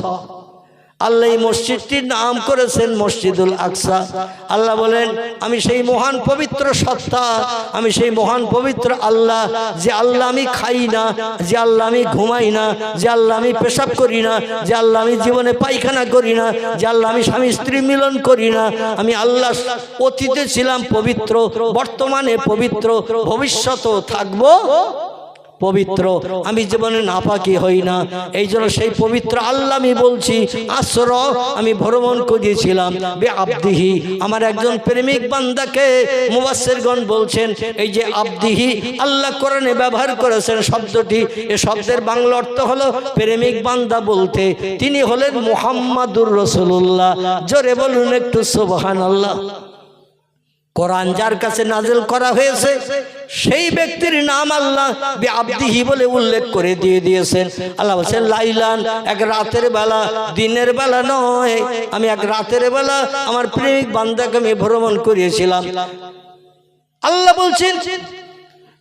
আল্লাহ এই মসজিদটির নাম করেছেন মসজিদুল আকসা। আল্লাহ বলেন আমি সেই মহান পবিত্র সত্তা, আমি সেই মহান পবিত্র আল্লাহ, যে আল্লাহ আমি খাই না, যে আল্লাহ আমি ঘুমাই না, যে আল্লাহ আমি পেশাব করি না, যে আল্লাহ আমি জীবনে পায়খানা করি না, যে আল্লাহ আমি স্বামী স্ত্রী মিলন করি না। আমি আল্লাহ অতীতে ছিলাম পবিত্র, বর্তমানে পবিত্র, ভবিষ্যতেও থাকবো পবিত্র, আমি জীবনে নাপাকি হই না। এই জন্য সেই পবিত্র আল্লাহ আমি বলছি আসর আমি ভ্রমণ করিয়েছিলাম বেআবদিহি, আমার একজন প্রেমিক বান্দাকে। মুফাসসিরগণ বলছেন এই যে আবদিহি আল্লাহ কোরআনে ব্যবহার করেছেন শব্দটি, এই শব্দের বাংলা অর্থ হলো প্রেমিক বান্দা বলতে তিনি হলেন মুহাম্মাদুর রাসূলুল্লাহ। জোরে বলুন একটু সুবহানাল্লাহ। কোরআন যার কাছে নাজিল করা হয়েছে সেই ব্যক্তির নাম আল্লাহ বিআবদিহি বলে উল্লেখ করে দিয়েছেন। আল্লাহ বলেন লাইলান, এক রাতের বেলা, দিনের বেলা নয়, আমি এক রাতের বেলা আমার প্রেমিক বান্দাকে আমি ভ্রমণ করিয়েছিলাম। আল্লাহ বলছেন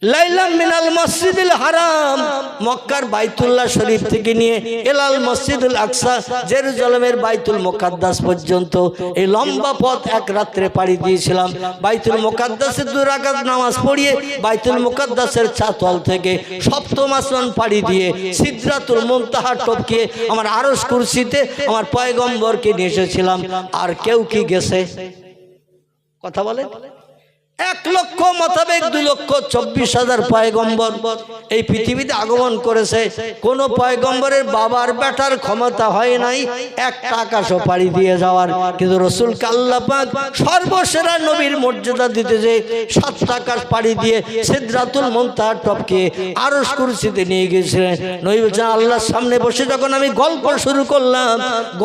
লাইলাম মিনাল মসজিদুল হারাম, মক্কার বাইতুল্লাহ শরীফ থেকে নিয়ে এলাল মসজিদুল আকসা, জেরুজালেমের বাইতুল মুকাদ্দাস পর্যন্ত এই লম্বা পথ এক রাত্রে পাড়ি দিয়েছিলাম। বাইতুল মুকাদ্দাসে 2 রাকাত নামাজ পড়িয়ে বাইতুল মুকাদ্দাসের ছাতল থেকে 7ম আসমান পাড়ি দিয়ে সিদরাতুল মুনতাহা টপকে আমার আরশ কুরসিতে আমার পয়গম্বরকে নিয়ে এসেছিলাম। আর কেউ কি গেছে? কথা বলেন। 1 লক্ষ মোতাবেক 2,24,000 পয়গম্বর এই পৃথিবীতে আগমন করেছে। কোন পয়গম্বরের বাবার বেটার ক্ষমতা হয় নাই একটা আকাশও পাড়ি দিয়ে যাওয়ার, কিন্তু রাসূলকে আল্লাহ পাক সর্বসেরা নবীর মর্যাদা দিতে যে 7 আকাশ পাড়ি দিয়ে সিদরাতুল মুনতাহা টপকে আরশ কুরসিতে নিয়ে গিয়েছিলেন। নবী বলেন আল্লাহর সামনে বসে যখন আমি গল্প শুরু করলাম,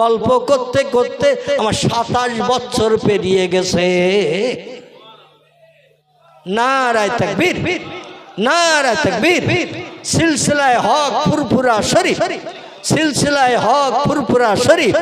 গল্প করতে করতে আমার 27 বছর পেরিয়ে গেছে। নারায়ে তাকবীর, নারায়ে তাকবীর। সিলসিলায়ে হক ফুরফুরা শরীফ, সিলসিলায়ে হক ফুরফুরা শরীফ।